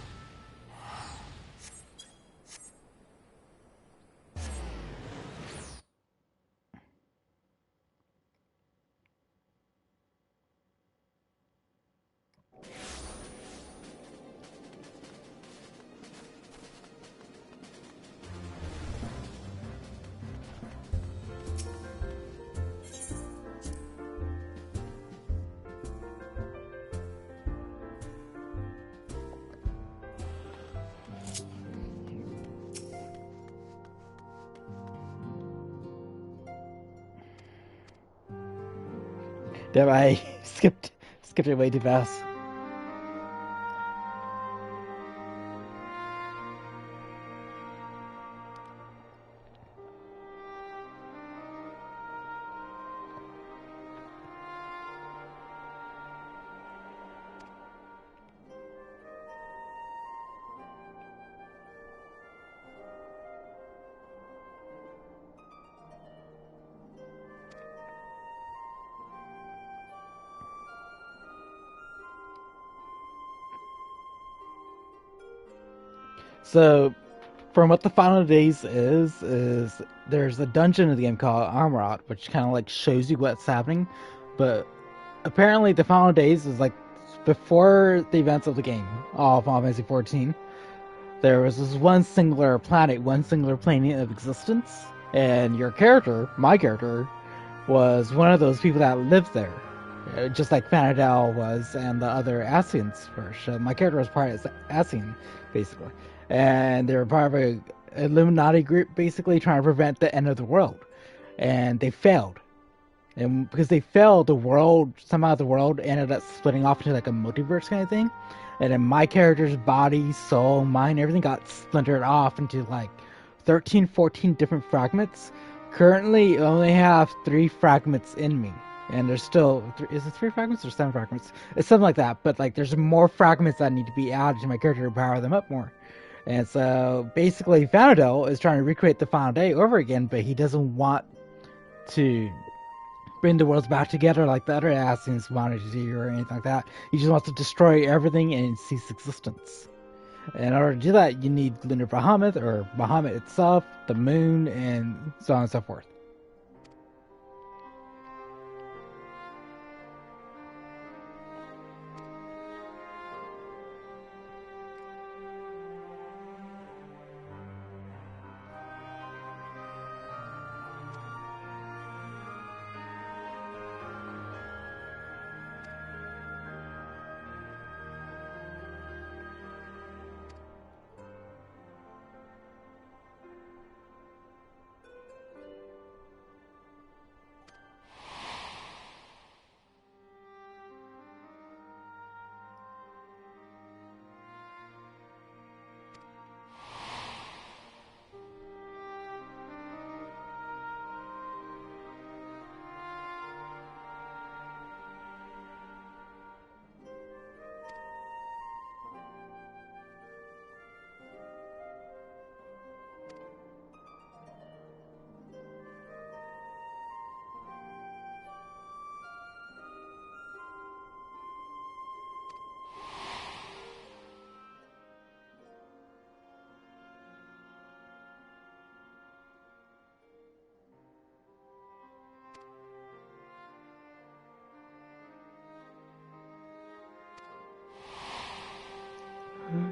Damn, I skipped it way too fast. So, from what the Final Days is there's a dungeon in the game called Armorot, which kind of like shows you what's happening, but apparently the Final Days is like before the events of the game, all Final Fantasy XIV. There was this one singular planet, one singular plane of existence, and your character, my character, was one of those people that lived there, just like Fanadel was and the other Asians were. So my character was part of Asian, basically. And they were part of a Illuminati group, basically trying to prevent the end of the world. And they failed. And because they failed, somehow the world ended up splitting off into like a multiverse kind of thing. And then my character's body, soul, mind, everything got splintered off into like 13, 14 different fragments. Currently, I only have 3 fragments in me. And there's still, is it 3 fragments or 7 fragments? It's something like that. But like there's more fragments that need to be added to my character to power them up more. And so basically Fanadel is trying to recreate the final day over again, but he doesn't want to bring the worlds back together like the other Asians wanted to do or anything like that. He just wants to destroy everything and cease existence. And in order to do that, you need Lunar Bahamut or Bahamut itself, the moon, and so on and so forth.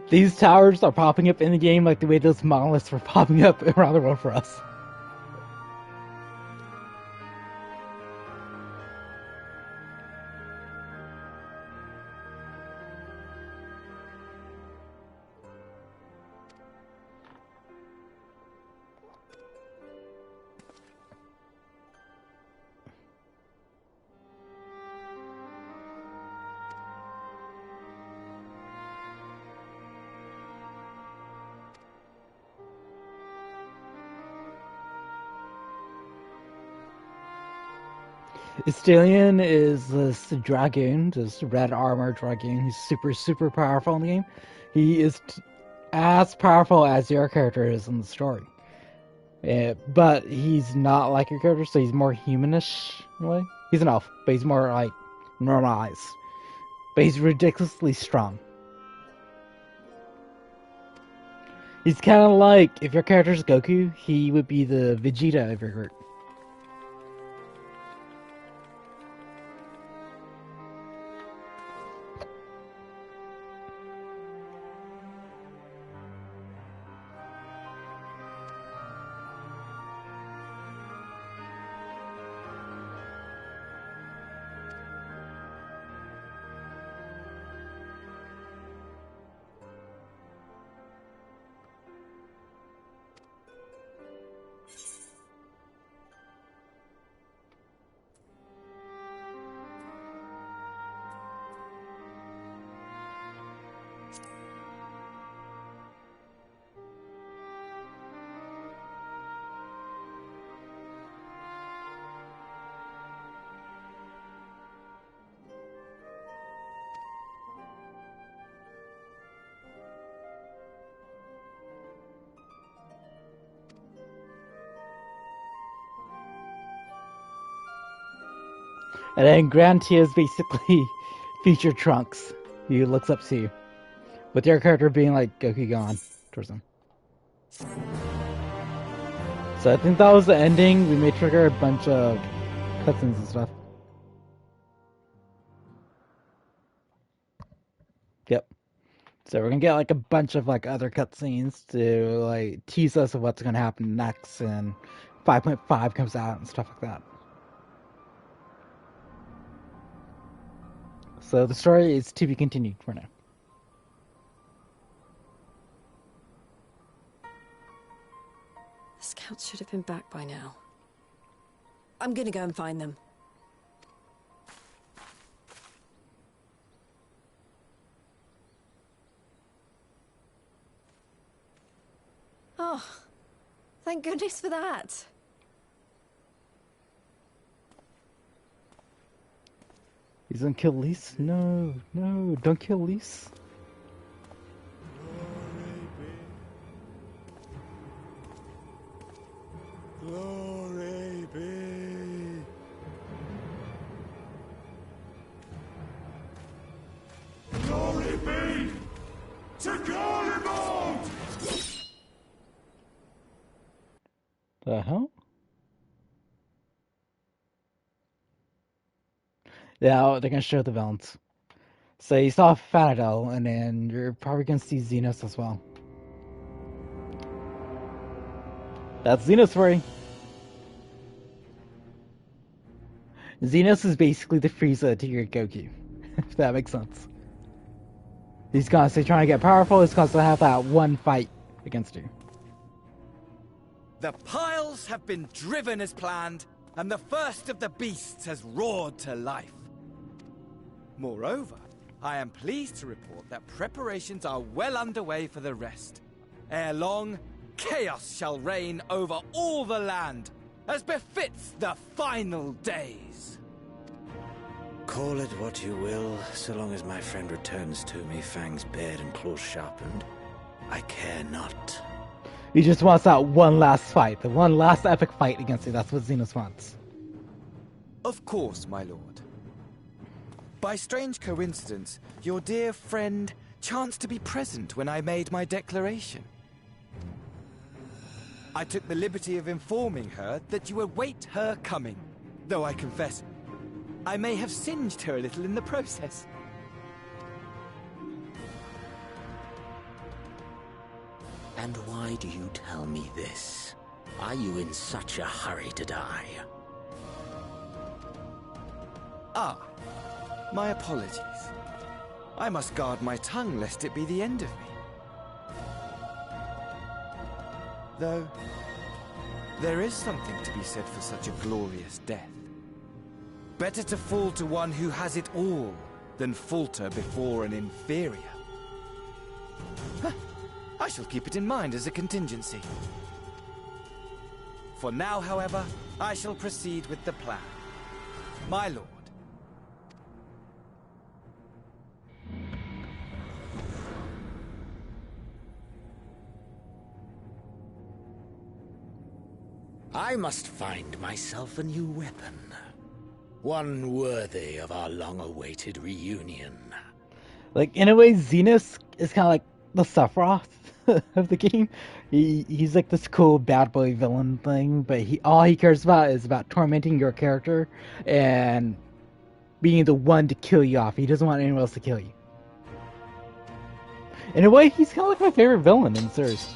These towers are popping up in the game like the way those monoliths were popping up around the world for us. Estilian is this dragoon, this red armor dragoon. He's super powerful in the game. He is as powerful as your character is in the story. But he's not like your character, so he's more humanish in a way. He's an elf, but he's more like normalized. But he's ridiculously strong. He's kind of like, if your character's Goku, he would be the Vegeta of your group. And then Grantia is basically future Trunks. He looks up to you. With your character being like Goku gone towards him. So I think that was the ending. We may trigger a bunch of cutscenes and stuff. Yep. So we're gonna get like a bunch of like other cutscenes to like tease us of what's gonna happen next, and 5.5 comes out and stuff like that. So the story is to be continued for now. The scouts should have been back by now. I'm gonna go and find them. Oh, thank goodness for that. He's gonna kill Lise? No, don't kill Lise. Glory be. Glory be to Garibald! The hell? Yeah, they're gonna show the villains. So you saw Fanadel, and then you're probably gonna see Xenos as well. That's Xenos for you. Xenos is basically the Frieza to your Goku, if that makes sense. He's constantly trying to get powerful, he's constantly have that one fight against you. The piles have been driven as planned, and the first of the beasts has roared to life. Moreover, I am pleased to report that preparations are well underway for the rest. Ere long, chaos shall reign over all the land, as befits the final days. Call it what you will, so long as my friend returns to me, fangs bared and claws sharpened. I care not. He just wants that one last fight, the one last epic fight against you. That's what Xenos wants. Of course, my lord. By strange coincidence, your dear friend chanced to be present when I made my declaration. I took the liberty of informing her that you await her coming, though I confess, I may have singed her a little in the process. And why do you tell me this? Are you in such a hurry to die? Ah, my apologies. I must guard my tongue lest it be the end of me. Though, there is something to be said for such a glorious death. Better to fall to one who has it all than falter before an inferior. Huh. I shall keep it in mind as a contingency. For now, however, I shall proceed with the plan. My lord. I must find myself a new weapon. One worthy of our long-awaited reunion. Like, in a way, Xenos is kind of like the Sephiroth of the game. He's like this cool bad boy villain thing, but all he cares about is about tormenting your character and being the one to kill you off. He doesn't want anyone else to kill you. In a way, he's kind of like my favorite villain in the series.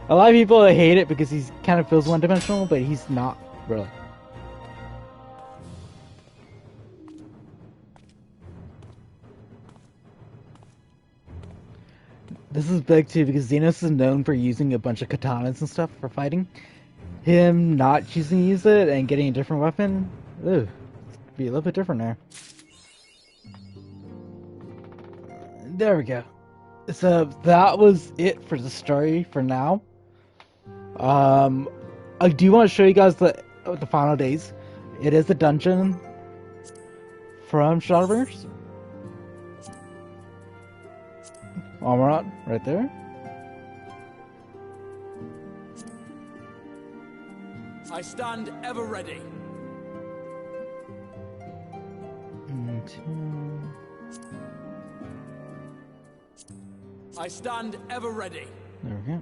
A lot of people hate it because he kind of feels one-dimensional, but he's not really. This is big too because Xenos is known for using a bunch of katanas and stuff for fighting. Him not choosing to use it and getting a different weapon, ooh, be a little bit different there. There we go. So that was it for the story for now. I do want to show you guys the final days. It is a dungeon from Shadowbringers. Armorot, right there. I stand ever ready. I stand ever ready. There we go.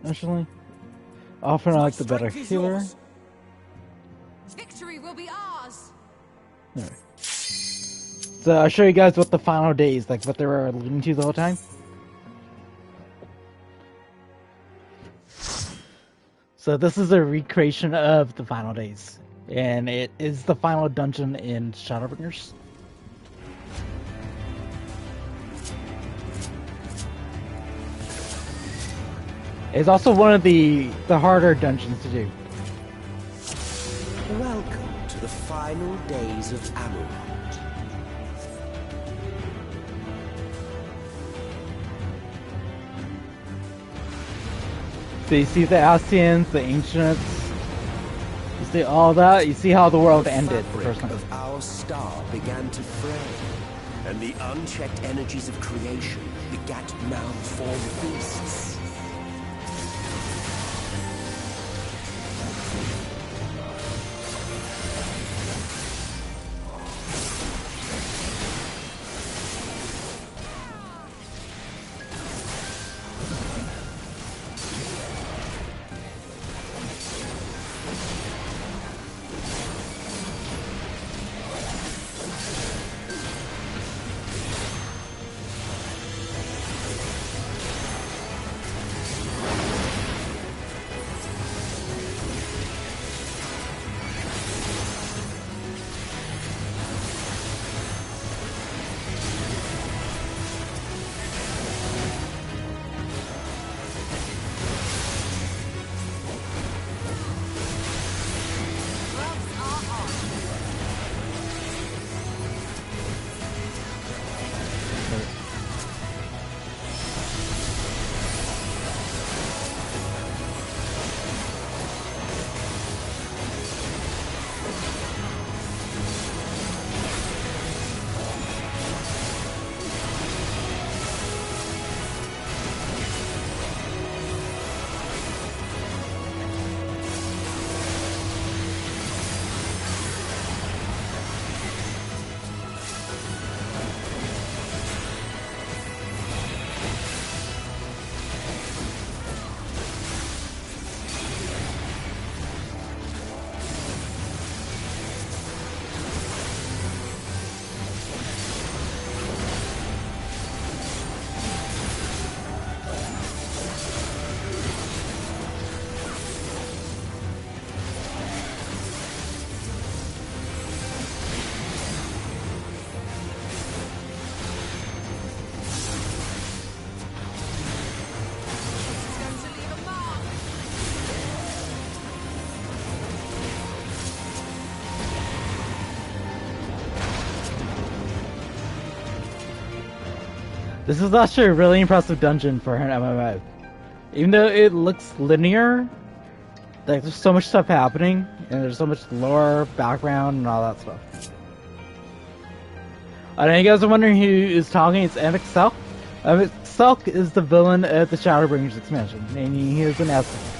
Actually, often I like the better healer. Victory will be ours. There. So I'll show you guys what the final days, like what they were alluding to the whole time. So this is a recreation of the final days, and it is the final dungeon in Shadowbringers. It's also one of the harder dungeons to do. Welcome to the final days of Amarant. So you see the Ascians, the Ancients, you see all that, you see how the world ended the first time. Of our star began to fray, and the unchecked energies of creation begat malformed beasts. This is actually a really impressive dungeon for an MMO. Even though it looks linear, like there's so much stuff happening, and there's so much lore, background, and all that stuff. I know you guys are wondering who is talking. It's Emic Selk. Emic Selk is the villain of the Shadowbringers expansion, and he is an Essex.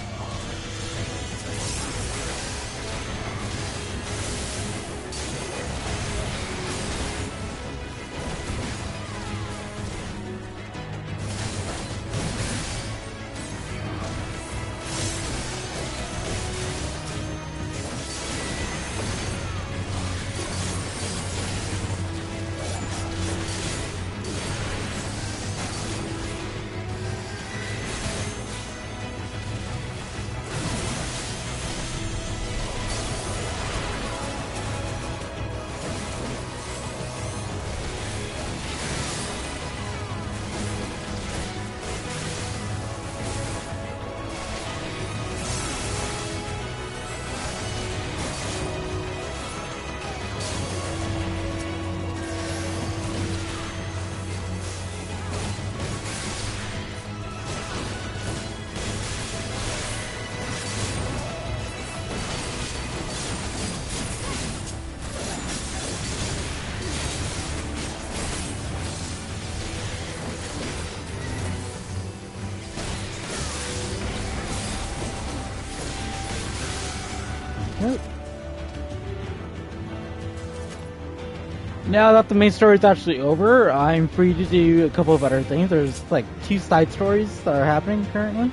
Now that the main story is actually over, I'm free to do a couple of other things. There's like 2 side stories that are happening currently.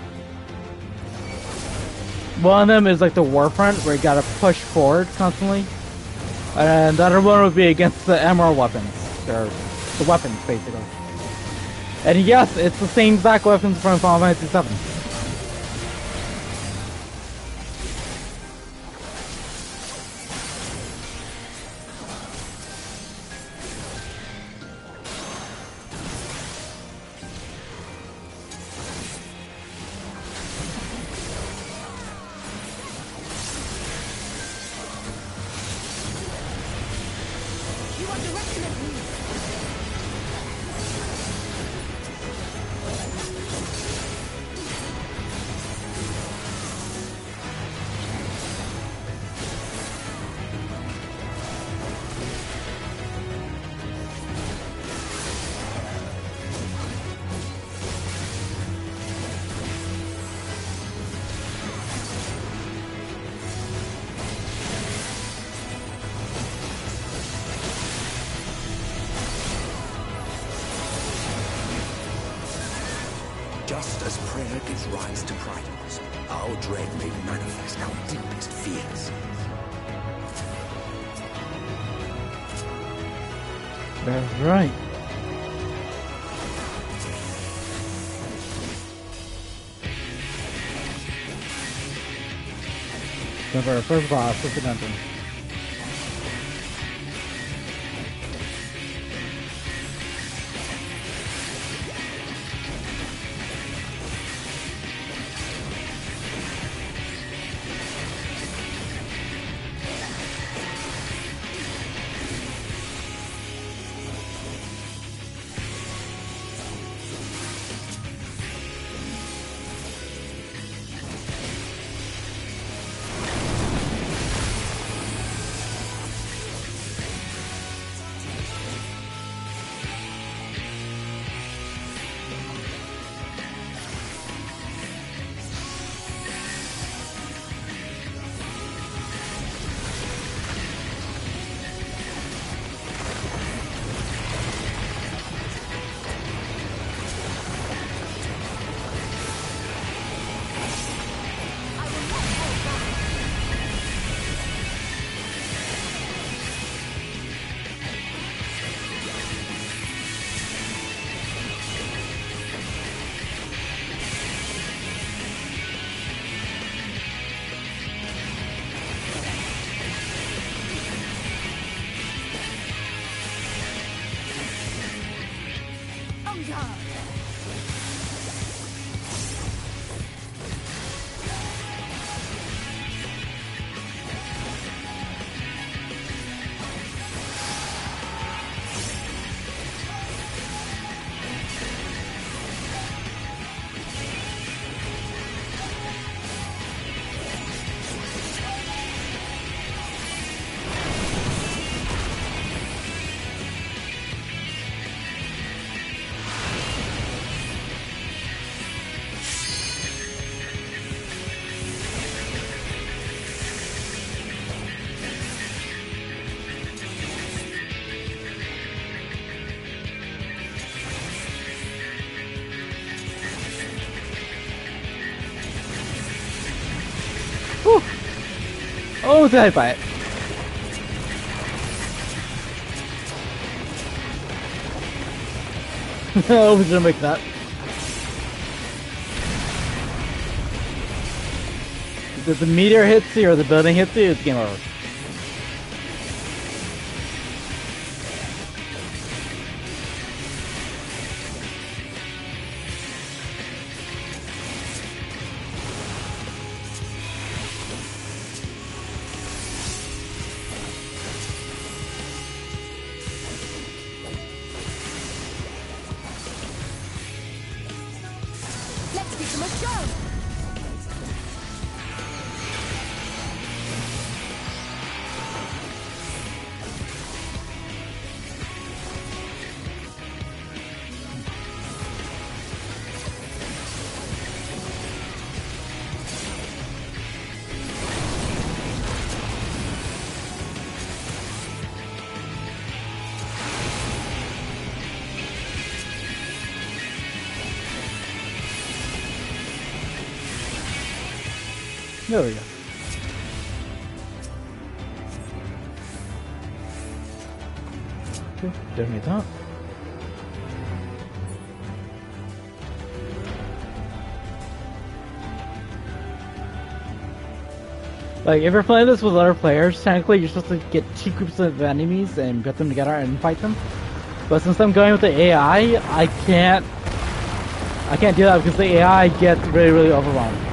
One of them is like the Warfront, where you gotta push forward constantly. And the other one would be against the Emerald weapons, or the weapons basically. And yes, it's the same exact weapons from Final Fantasy XIV. Just as prayer gives rise to pride, our dread may manifest our deepest fears. That's right. So for our first boss, what's the dungeon? excited by it. Oh, we're gonna make that. If the meteor hits you or the building hits you, it's game over. Let's give them a show! There we go. Okay, detonate that. Like, if you're playing this with other players, technically you're supposed to get 2 groups of enemies and get them together and fight them. But since I'm going with the AI, I can't do that because the AI gets really, really overwhelmed.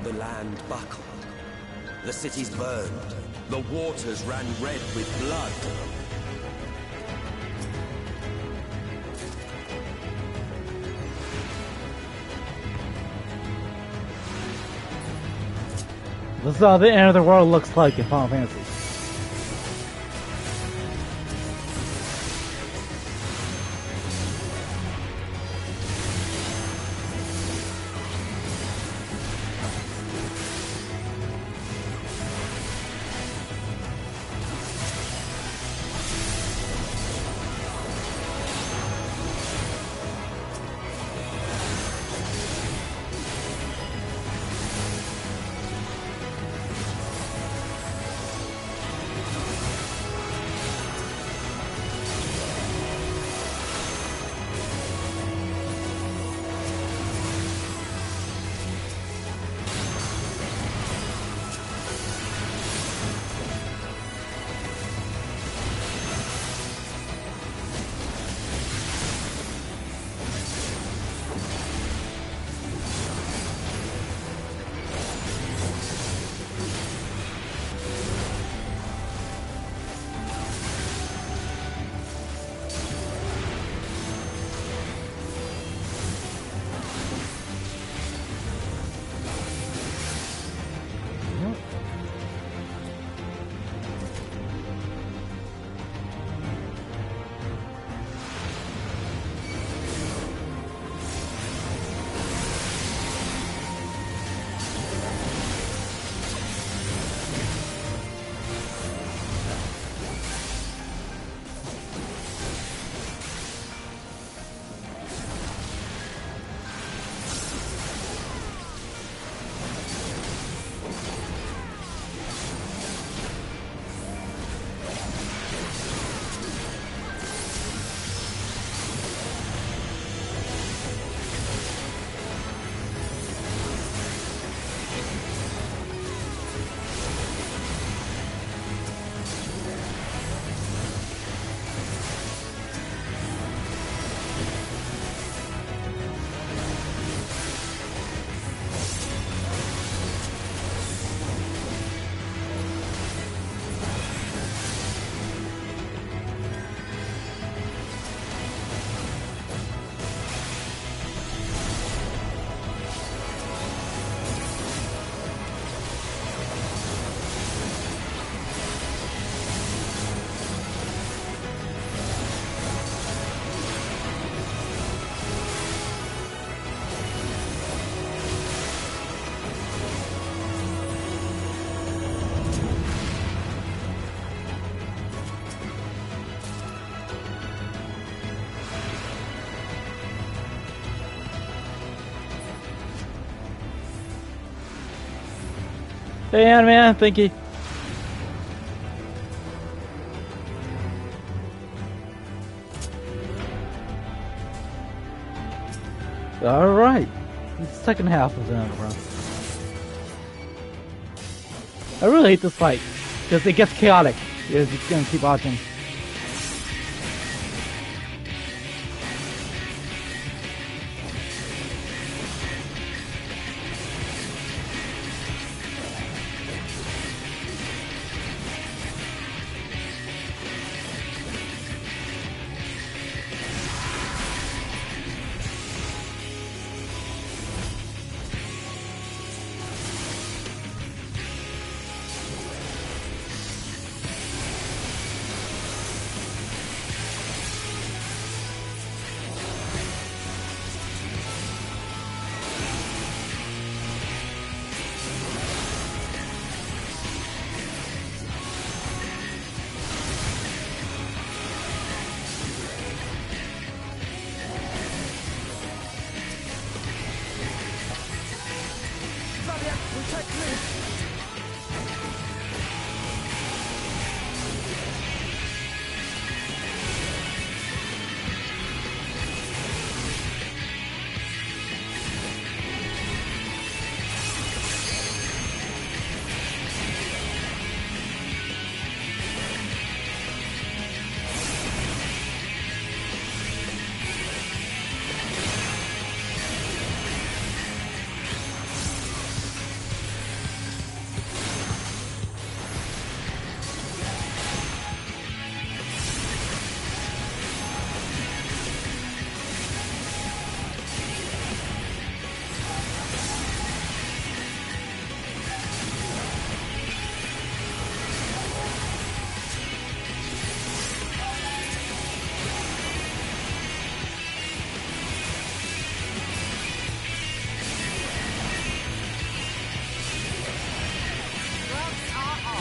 The land buckled. The cities burned. The waters ran red with blood. This is how the end of the world looks like in Final Fantasy. Hey, man, thank you. Alright. The second half of the run. I really hate this fight, because it gets chaotic. You're just gonna keep watching.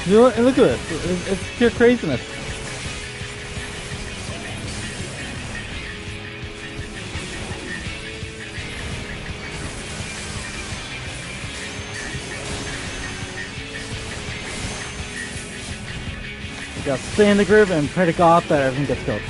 Look at it. It's pure craziness. You gotta stay in the groove and pray to God that everything gets killed.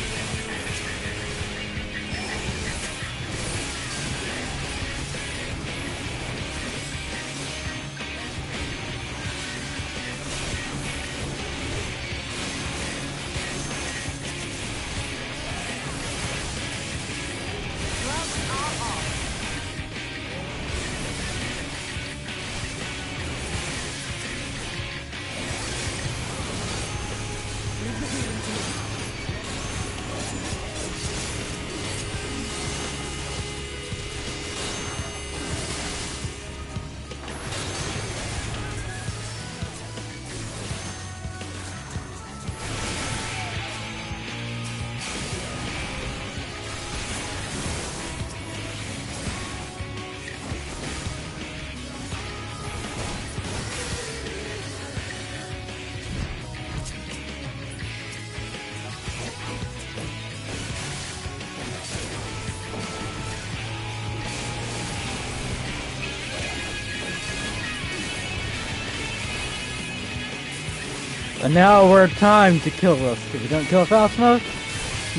And now we're time to kill this. If we don't kill it fast enough,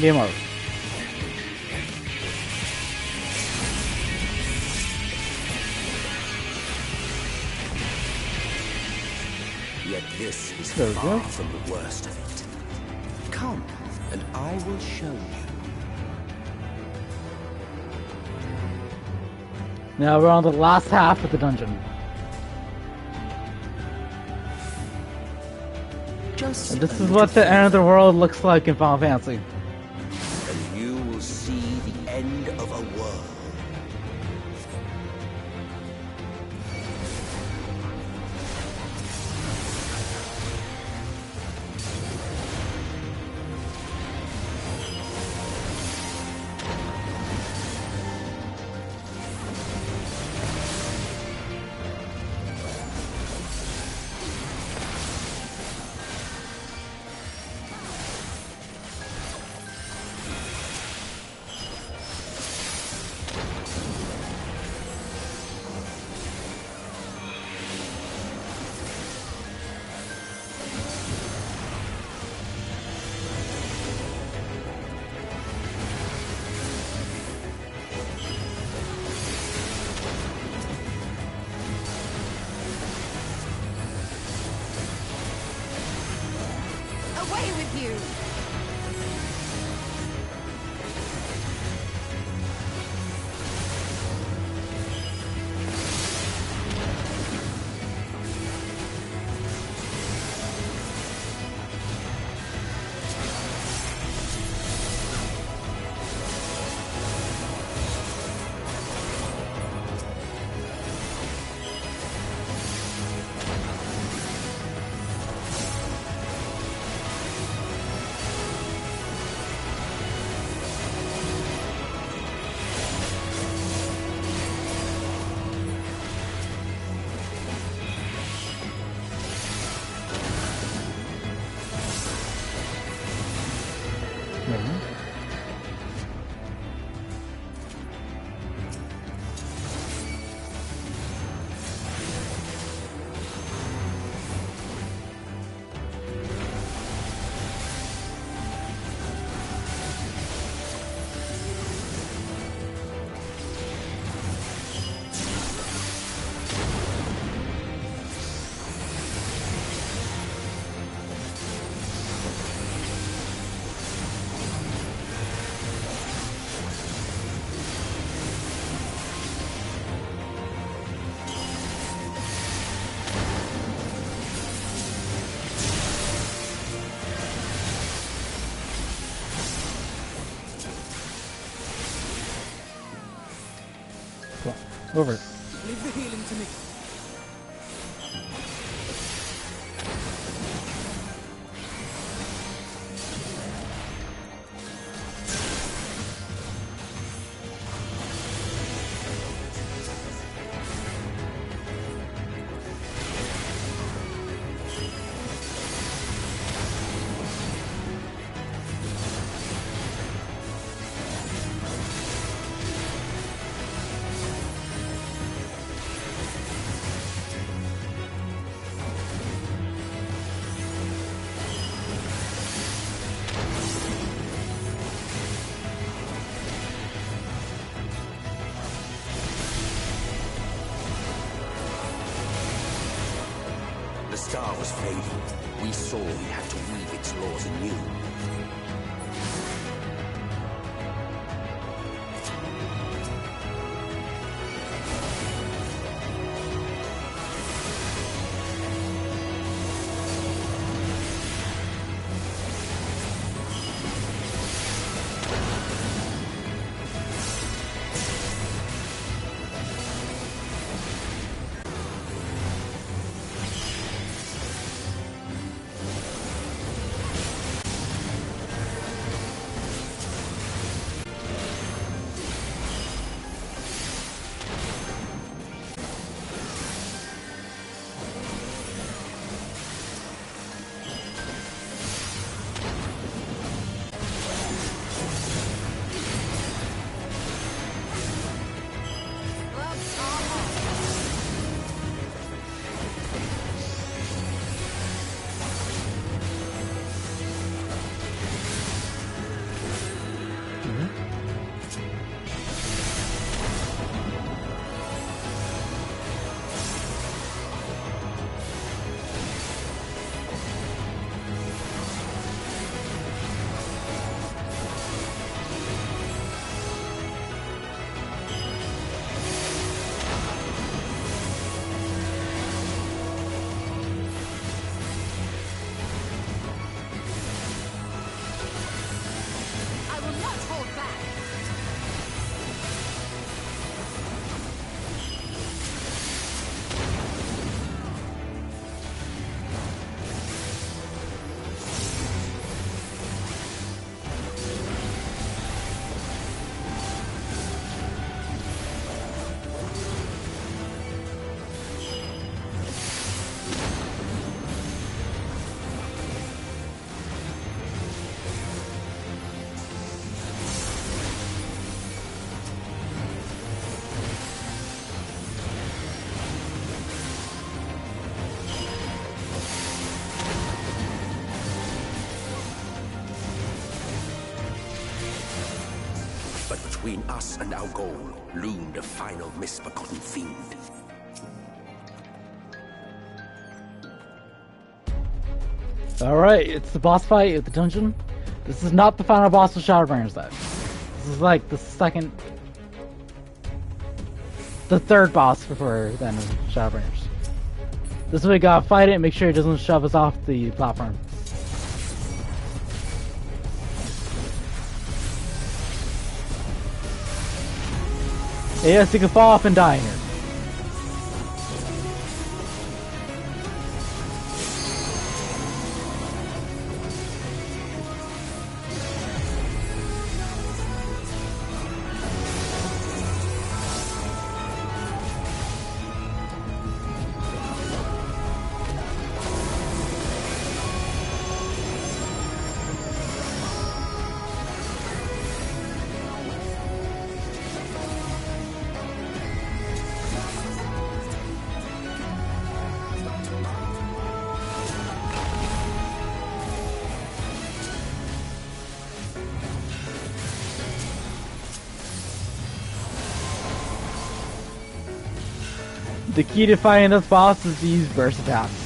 game over. Yet this is There we far go. from the worst of it. Come, and I will show you. Now we're on the last half of the dungeon. And this is what the end of the world looks like in Final Fantasy. And you will see the end of a world. away with you! Over. Leave the healing to me. The star was fading. We saw we had to weave its laws anew. But between us and our goal loomed a final misbegotten fiend. Alright, it's the boss fight at the dungeon. This is not the final boss of Shadowbringers, though. This is like the second... the third boss before then of Shadowbringers. This is we gotta fight it and make sure it doesn't shove us off the platform. Yes, you can fall off and die here. The key to fighting this boss is to use burst attacks.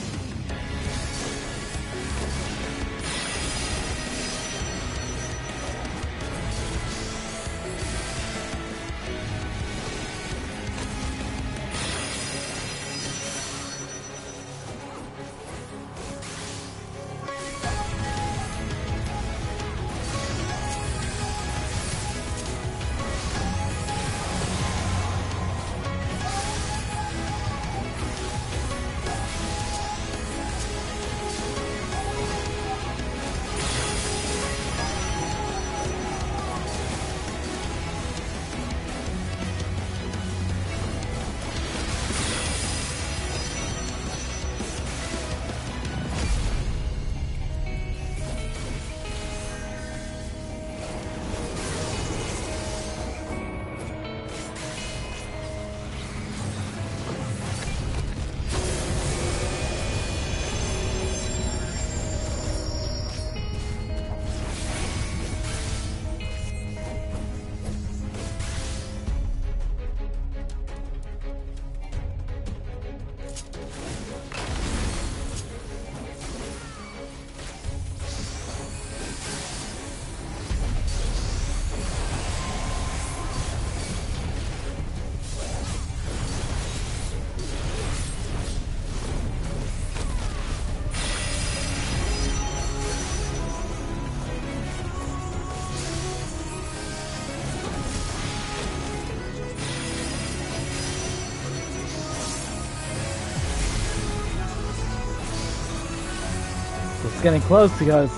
It's getting close, guys.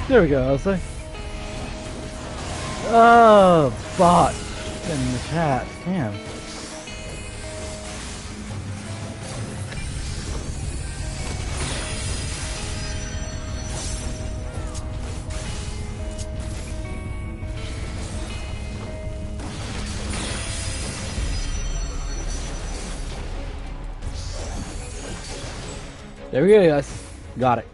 There we go, I was like... Oh, bot in the chat, damn. There we go, guys. Got it.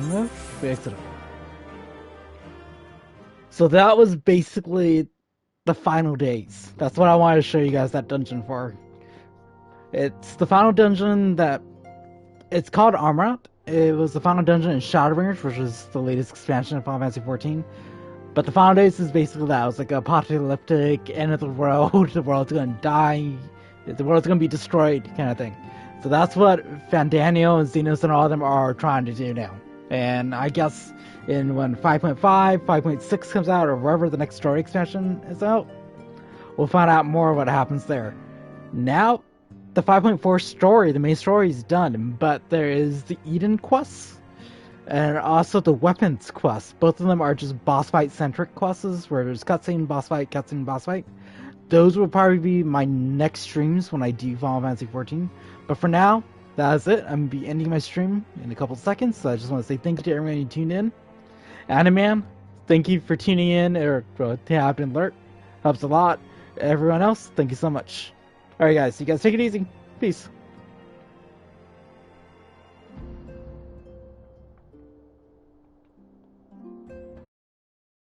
No, fix it up. So that was basically the final days. That's what I wanted to show you guys that dungeon for. It's the final dungeon that... It's called Armorot. It was the final dungeon in Shadowbringers, which is the latest expansion of Final Fantasy XIV. But the final days is basically that. It was like a apocalyptic end of the world. The world's gonna die. The world's gonna be destroyed kind of thing. So that's what Fandanio and Xenos and all of them are trying to do now. And I guess when 5.5, 5.6 comes out, or wherever the next story expansion is out, we'll find out more of what happens there. Now, the 5.4 story, the main story, is done, but there is the Eden quest, and also the weapons quest. Both of them are just boss fight centric quests, where there's cutscene, boss fight, cutscene, boss fight. Those will probably be my next streams when I do Final Fantasy XIV. But for now, that's it. I'm going to be ending my stream in a couple seconds, so I just want to say thank you to everyone who tuned in. Animan, thank you for tuning in, or tapping an alert. Helps a lot. Everyone else, thank you so much. Alright guys, you guys take it easy. Peace.